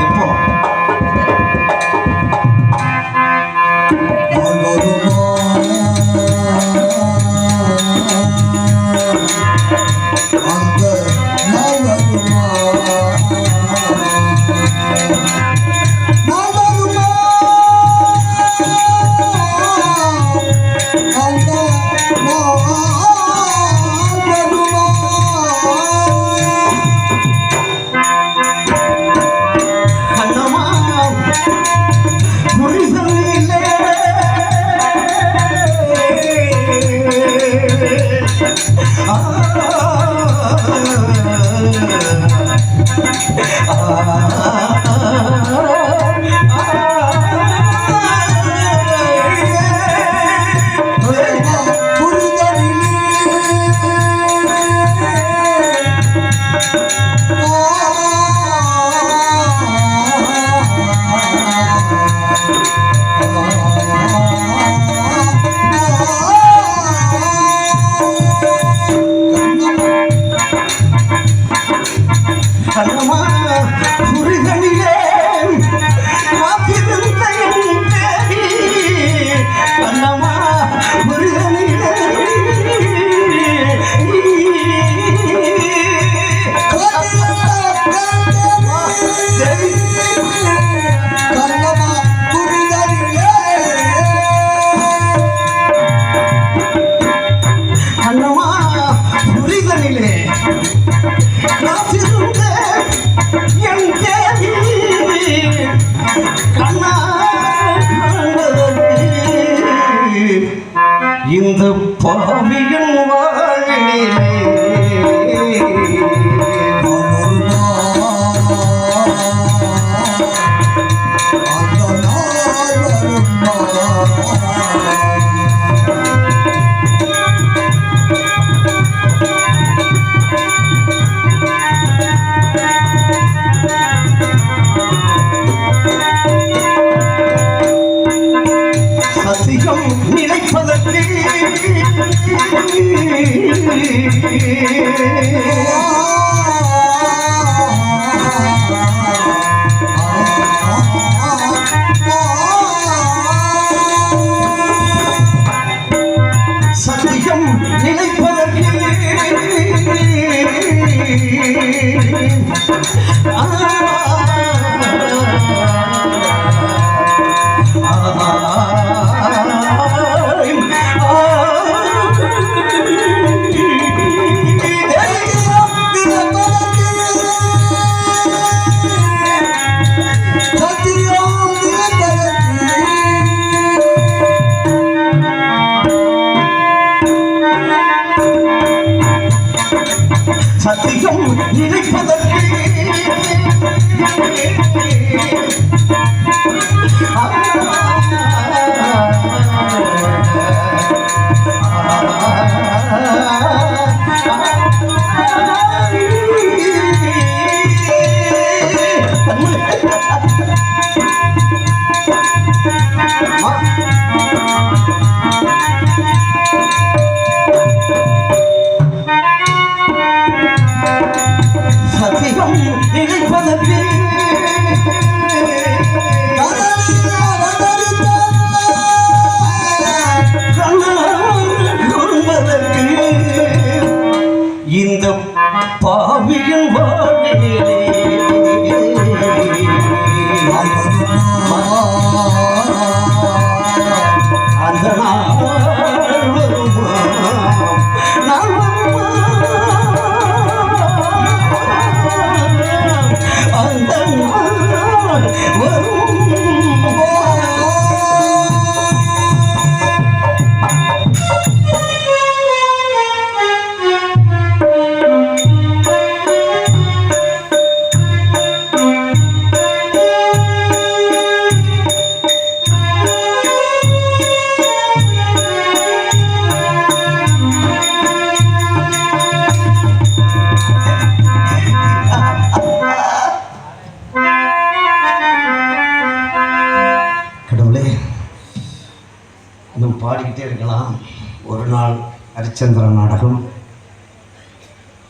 எப்போ இந்த பாவியின் வாழ்விலே சத்தியம் நினைப்பதற்கு சத்தியம் நினைப்பதற்கு சத்தியம் நினைப்பதற்கு சத்தியம் பாவியின் வாழ்விலே அந்த நாள் வருமா நாள் வருமா அந்த நாள் வருமா இன்னும் பாடிக்கிட்டே இருக்கலாம். ஒரு நாள் ஹரிச்சந்திர நாடகம்,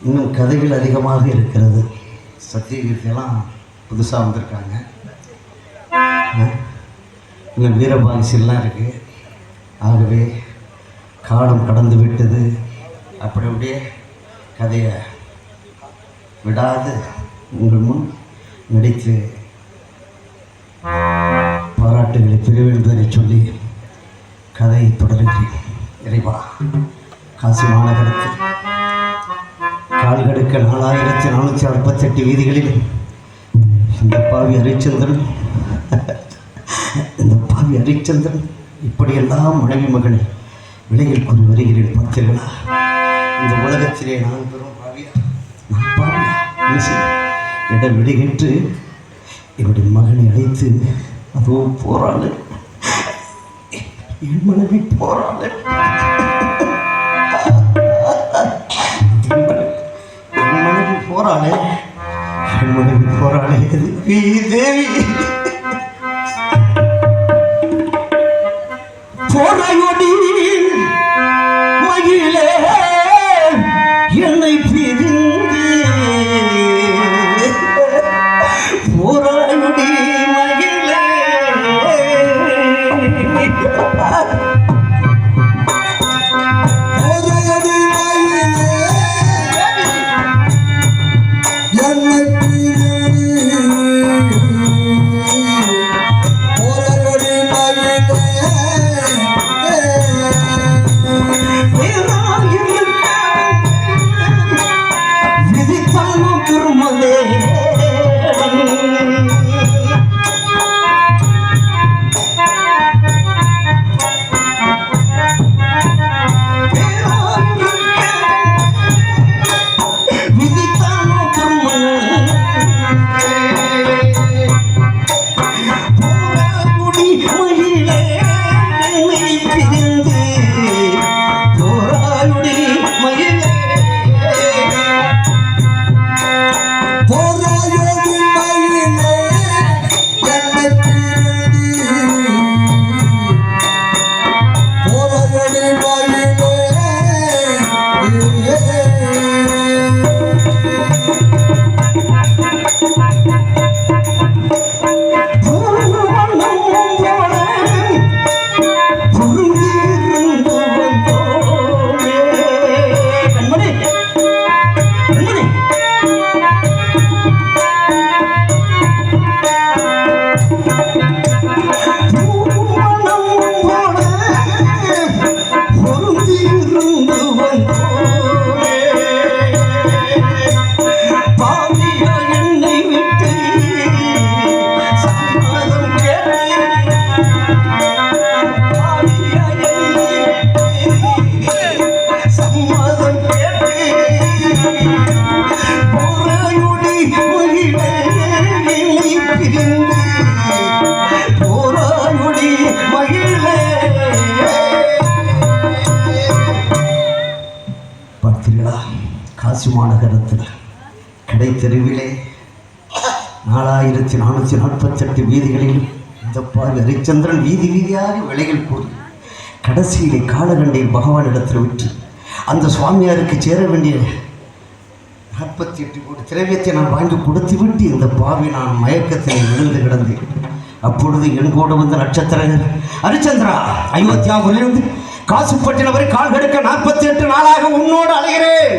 இன்னும் கதைகள் அதிகமாக இருக்கிறது. சத்தியகீர்த்தியெல்லாம் புதுசாக வந்திருக்காங்க. இன்னும் வீரபாகிசிலாம் இருக்குது. ஆகவே காலம் கடந்து விட்டது. அப்படி அப்படியே கதையை விடாது உங்கள் முன் நடித்து பாராட்டுகளை பெறுவேன் பேரை சொல்லி கதையை தொடர்கிறேன். இறைவா, காசி மாநகரத்தில் கால்கடுக்க 4468 வீதிகளில் இந்த பாவி ஹரிச்சந்திரன் இப்படியெல்லாம் மனைவி மகளை விலையில் கூறி வருகிறேன். பார்த்தீர்களா, இந்த உலகத்திலே நான் பெரும் பாவியா இடம் விடுகிட்டு என்னுடைய மகனை அழைத்து அதோ போராடு, என் மனைவி போராடு, என் மனைவி போராடு, என் மனைவி போராடு தேவி போராடி மகிழே என்னை பிரிந்து போராடி மகிழே காசி மாநகரத்தில் கடை தெருவிலே 4448 வீதிகளில் இந்த பாவி ஹரிச்சந்திரன் வீதி வீதியாக விலைகள் கூறி கடைசியிலே காலகண்டையில் பகவானிடத்தில் விட்டு அந்த சுவாமியாருக்கு சேர வேண்டிய 48 கோடி திரவியத்தை நான் வாங்கி கொடுத்து விட்டு இந்த பாவி நான் மயக்கத்தில் விழுந்து கிடந்தேன். அப்பொழுது என் கூட வந்த நட்சத்திரங்கள், ஹரிச்சந்திரா, அயோத்தியாவிலிருந்து காசுப்பட்டினம் வரை கால் கடுக்க 48 நாளாக உன்னோடு அலைகிறேன்.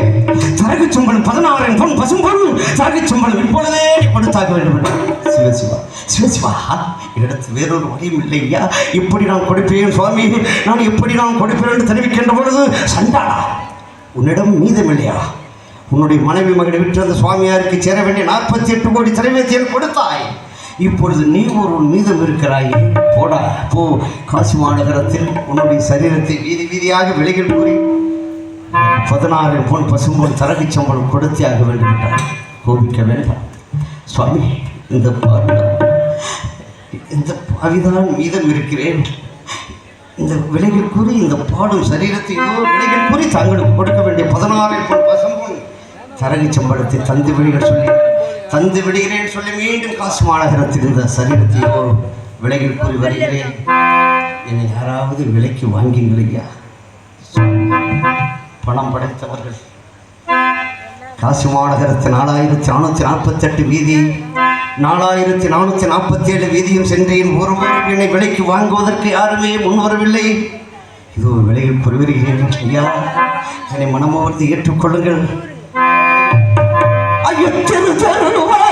சரகு சம்பளம் 16 பொன் பசும்பொன் சரகு சம்பளம் இப்பொழுதே கொடுத்தாக வேண்டும் என்று சிவசிவா சிவசிவா இடத்து வேறொரு வழியும் இல்லை ஐயா. இப்படி நான் கொடுப்பேன் சுவாமி, நான் எப்படி நான் கொடுப்பேன் என்று தெரிவிக்கின்ற பொழுது சண்டாளா உன்னிடம் மீதமில்லையா? உன்னுடைய மனைவி மகனை விட்டு அந்த சுவாமியாருக்கு சேர வேண்டிய 48 கோடி திரைவேத்தியன் கொடுத்தாய். இப்பொழுது நீ ஒரு மீதம் இருக்கிறாய். போடா போ, காசி மாநகரத்தில் உன்னுடைய சரீரத்தை வீதி வீதியாக விலைகள் கூறி 16 பொன் பசும்பொன் தரகு சம்பளம் கொடுத்தே ஆக வேண்டும் என்றார். கோபிக்க வேண்டாம் சுவாமி, இந்த பாவிதான் மீதம் இருக்கிறேன். இந்த விலைகள் கூறி இந்த பாடும் சரீரத்தையோ விலைகள் கூறி தங்களுக்கு கொடுக்க வேண்டிய 16 பொன் பசும்பொன் தரகு சம்பளத்தை தந்து விடுகிறேன் சொல்லி மீண்டும் காசு மாநகரத்தில் இந்த சரீரத்தையோ விலைகள் கூறி வருகிறேன். என்னை யாராவது விலைக்கு வாங்கிங்களையா? பணம் படைத்தவர்கள் காசி மாநகரத்து 4448 வீதி 4447 வீதியும் சென்றேன். ஒருவரும் என்னை விலைக்கு வாங்குவதற்கு யாருமே முன்வரவில்லை. இதோ விலையில் புரிவருகிறேன் ஐயா, என்னை மனமோர்ந்து ஏற்றுக்கொள்ளுங்கள். ஐயோ தெரு தெருவாக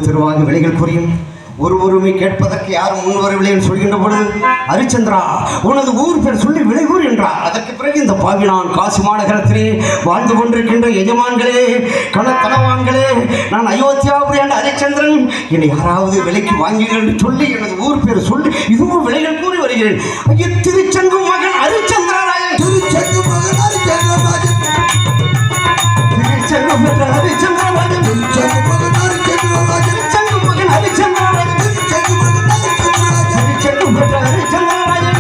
திருவாக விலைகள் கூறியும் ஒருவருமே கேட்பதற்கு யாரும் முன்வரவில்லை என்று சொல்கின்ற பொழுது, ஹரிச்சந்திரா உனது ஊர் பேர் சொல்லி விலை கூறு என்றார். அதற்கு பிறகு இந்த பாவி நான் காசி மாநகரத்திலே வாழ்ந்து கொண்டிருக்கின்ற எஜமான்களே கணத்தனவான்களே, நான் அயோத்தியாபுரி என்ற ஹரிச்சந்திரன், என்னை யாராவது விலைக்கு வாங்குங்கள் என்று சொல்லி எனது ஊர் பேர் சொல்லி இதுவும் விலைகள் கூறி வருகிறேன். ஐயா திருச்செங்கும் மகன் ஹரிச்சந்திரராயன், திருச்செங்கும் மகன் ஹரிச்சந்திரராஜன், திருச்செங்கும் மகன் ஹரிச்சந்திரராஜன், திருச்செங்கும் மகன் ஹரிச்சந்திரராஜன், திருச்செங்கும் மகன் ஹரிச்சந்திரராஜன், திருச்செங்கும் மகன் ஹரிச்சந்திரராஜன், திருச்செங்கும் மகன் ஹரிச்சந்திரராஜன், திருச்செங்கும் மகன் ஹரிச்சந்திரராஜன்.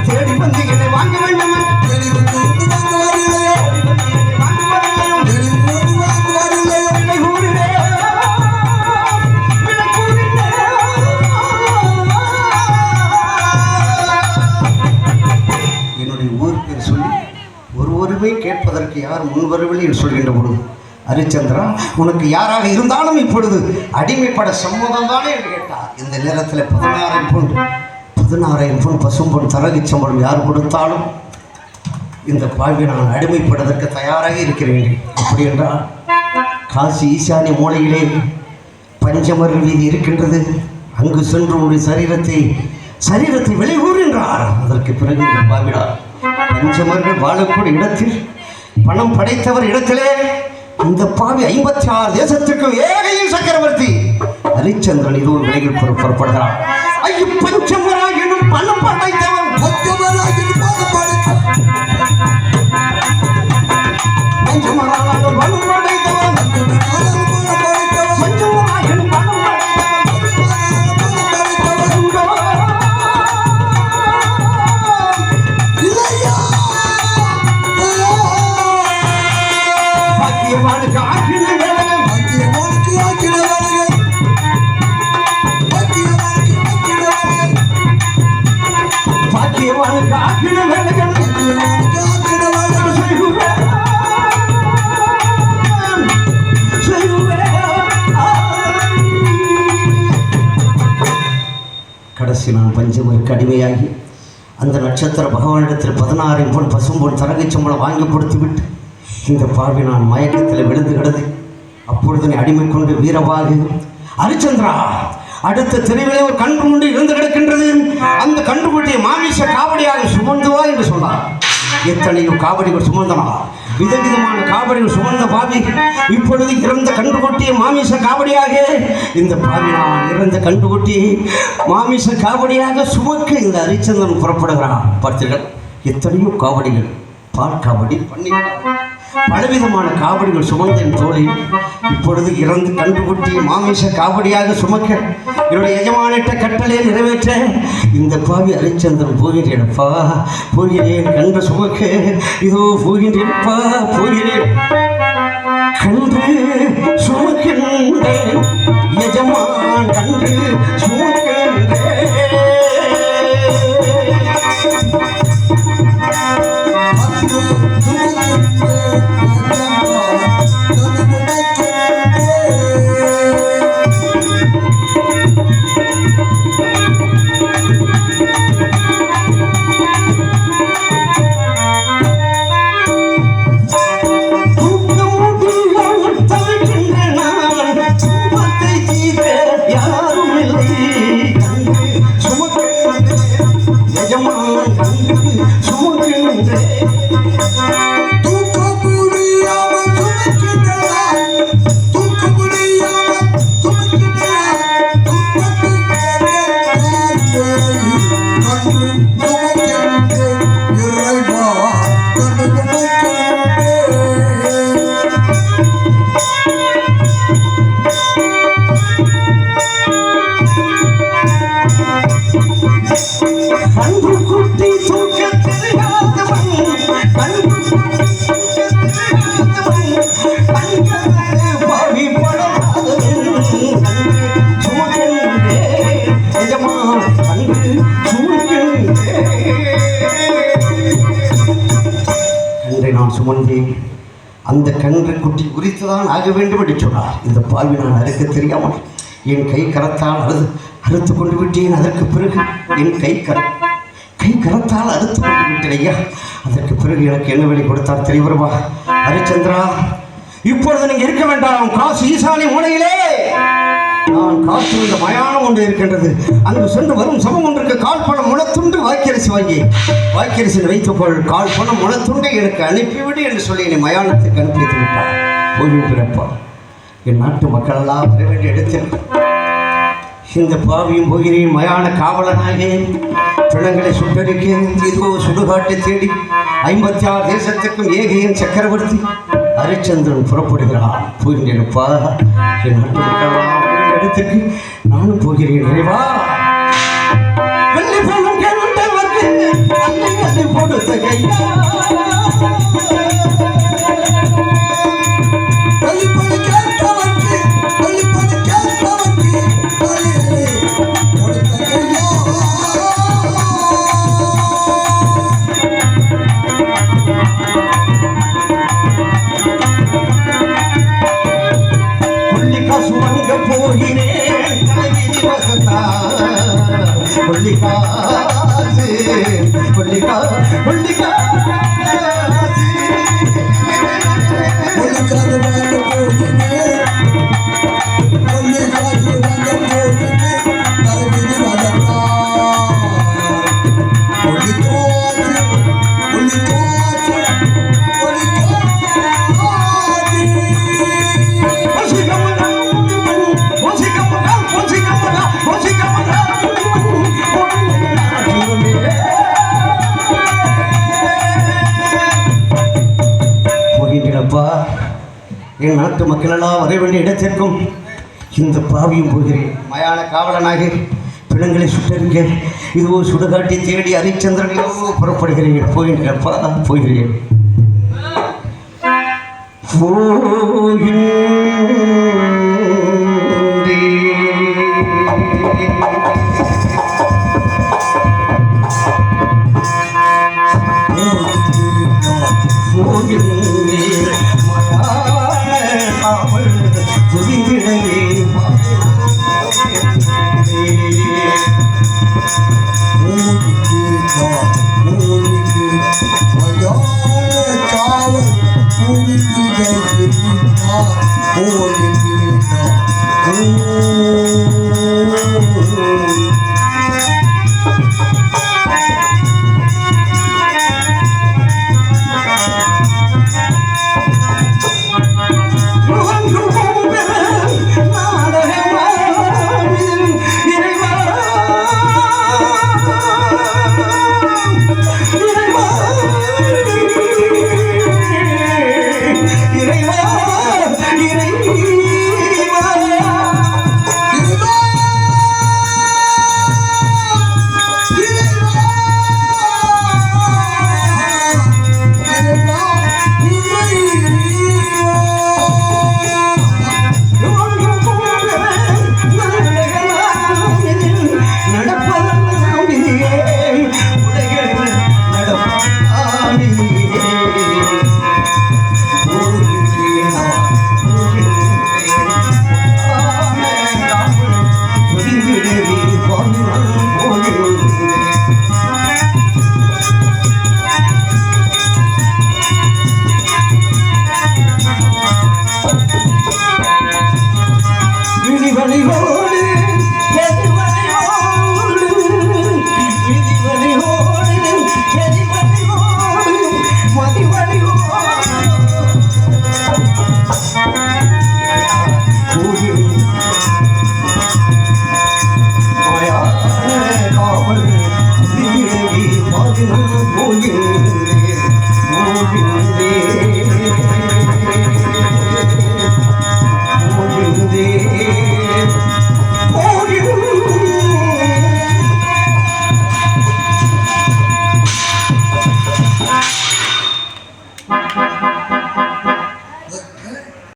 தேடி வந்து என்னை வாங்க வேண்டும், தேடி வந்து வாங்க வரவில்லையோ, வாங்க வரவில்லையோ, தேடி வந்து வாங்க வரவில்லையோ, விலை கூறினே விலை கூறினே. என்னுடைய ஊர் பேர் சொல்லி ஒருவருமே கேட்பதற்கு யார் முன்வரவில்லை என்று சொல்கின்ற பொழுது, ஹரிச்சந்திரா உனக்கு யாராக இருந்தாலும் இப்பொழுது அடிமைப்பட சம்மதம் தானே என்று கேட்டார். இந்த நேரத்தில் 16 பொன் பசும்பொன் தரகு சம்பளம் யார் கொடுத்தாலும் இந்த பாவி நான் அடிமைப்படுவதற்கு தயாராக இருக்கிறேன். அப்படி என்றால் காசி ஈசானிய மூலையிலே பஞ்சமர் வீதி இருக்கின்றது, அங்கு சென்று உடைய சரீரத்தை விலை கூறு என்றார். அதற்கு பிறகு இந்த பாவினார் பஞ்சமர்கள் வாழக்கூடிய இடத்தில் பணம் படைத்தவர் இடத்திலே இந்த பாவி 56 தேசத்திற்கு ஏகையில் சக்கரவர்த்தி ஹரிச்சந்திரன் இது ஒரு விலைகள் புறப்படுகிறார். ஐயோ பஞ்சமராக எனும் பணம் படைத்தவன், பஞ்சமராக எனும் பணம் படைத்தவன், பஞ்சமராக பணம் படைத்தவன், பஞ்சமராக எனும் பணம் பாக்கியவானுக்கு ஆக்கின வேலைகள், பாக்கியவானுக்கு ஆக்கின வேலைகள், பாக்கியவானுக்கு ஆக்கின வேலைகள், பாக்கியவானுக்கு ஆக்கின வேலைகள், பாக்கியவானுக்கு ஆக்கின வேலைகள் செய்குவேன் செய்குவேன். கடைசி நான் பஞ்சமருக்கு அடிமையாகி அந்த நட்சத்திர பகவானிடத்தில் 16 பொன் பசும்பொன் தரகு சம்பளம் வாங்கி கொடுத்துவிட்டு இந்த பாவி நான் மயக்கத்தில் விழுந்து கிடந்து அப்பொழுது நீ அடிமை கொண்டு வீரவாகு ஹரிச்சந்திரா அடுத்த தெருவிலே ஒரு கன்று கொண்டு இருந்து கிடக்கின்றது, அந்த கன்றுக்குட்டியை மாமிச காவடியாக சுமந்துவா என்று சொன்னார். எத்தனையோ காவடிகள் சுமந்தனா விதவிதமான காவடிகள் சுமந்த பாவி இப்பொழுது இறந்த கண்டுகொட்டிய மாமிச காவடியாக இந்த பாவி நான் இறந்த கண்டுகொட்டி மாமிச காவடியாக சுமக்க இந்த ஹரிச்சந்திரன் புறப்படுகிறான். பார்த்தீர்கள், எத்தனையோ காவடிகள், பால் காவடி, பன்னீர் பலவிதமான காவடிகள் சுமந்த என் தோழில் இப்பொழுது இறந்து கண்டுகொட்டிய மாமிச காவடியாக சுமக்க என்னுடைய எஜமானிட்ட கட்டளை நிறைவேற்ற இந்த பாவி ஹரிச்சந்திரன் போகிறேன்ப்பா, போகிறேன். கன்று சுமக்க இதோ போகிறேன்ப்பா, போகிறேன். கன்று சுமக்கின்றேன் எஜமான், கன்று சுமக்கின்றேன். நான் சுமந்தேன். அந்த கன்று குட்டி குறித்துதான் ஆக வேண்டும் என்று சொன்னார். இந்த பாவி நான் அறுக்க தெரியாமல் என் கை கரத்தால் அறுத்து கொண்டு விட்டேன். அதற்கு பிறகு என் கை கரத்தால் அறுத்து கொண்டு விட்டேன் ஐயா. அதற்கு பிறகு எனக்கு என்ன வேலை கொடுத்தார் தெரியுமா? ஹரிச்சந்திரா, இப்பொழுது நீங்க இருக்க வேண்டாம். காசு ஈசானி மூலையிலே நான் காற்றுள்ள மயானம் ஒன்று இருக்கின்றது. அங்கு சென்று வரும் சமம் ஒன்றுக்கு கால் பணம் முளத்துண்டு வாய்க்கரிசி வாங்கி வாய்க்கரிசி வைத்துக்கொள். கால் பணம் முளத்துண்டை எனக்கு அனுப்பிவிடு என்று சொல்லி என்னை மயானத்துக்கு அனுப்பித்து விட்டார். போய் பிறப்பார். என் நாட்டு மக்களெல்லாம் வர வேண்டிய இடத்தில் இந்த பாவியும் போகிறேன். மயான காவலனாக பிணங்களை சுட்டரிக்க இதோ சுடுகாட்டை தேடி 56 தேசத்துக்கும் ஏகையின் சக்கரவர்த்தி ஹரிச்சந்திரன் புறப்படுகிறான். போகின்றேன்ப்பா, என் நாட்டு மக்களெல்லாம் இடத்துக்கு நானும் போகிறேன். நிறைவா வெள்ளி பணம் கேட்டவர்க்கு அள்ளி அள்ளி கொடுத்த கையா, வெள்ளிப்பணம் கேட்டவர்க்கு வெள்ளிப்பணம் கேட்டவர்க்கு கொடுத்த கையா. கொல்லிக்காசு வாங்க போகிறேன் தலைவிதி வசந்தா. கொல்லிக்காசு கொல்லிக்காசு கொல்லிக்காசு கொல்லிக்காசு வாங்க போகிறேன். கொல்லிக்காசு வாங்க போகிறேன் தலைவிதி வசந்தா. கொல்லிக்காசு கொல்லிக்காசு என் நாட்டு மக்களெல்லாம் வர வேண்டிய இடத்திற்கும் இந்த பாவியும் போகிறேன். மயான காவலனாக பிணங்களை சுட்டறிங்க இதுவோ சுடுகாட்டை தேடி ஹரிச்சந்திரனையோ புறப்படுகிறேன். போகின்றப்பா, போகிறேன். Oh,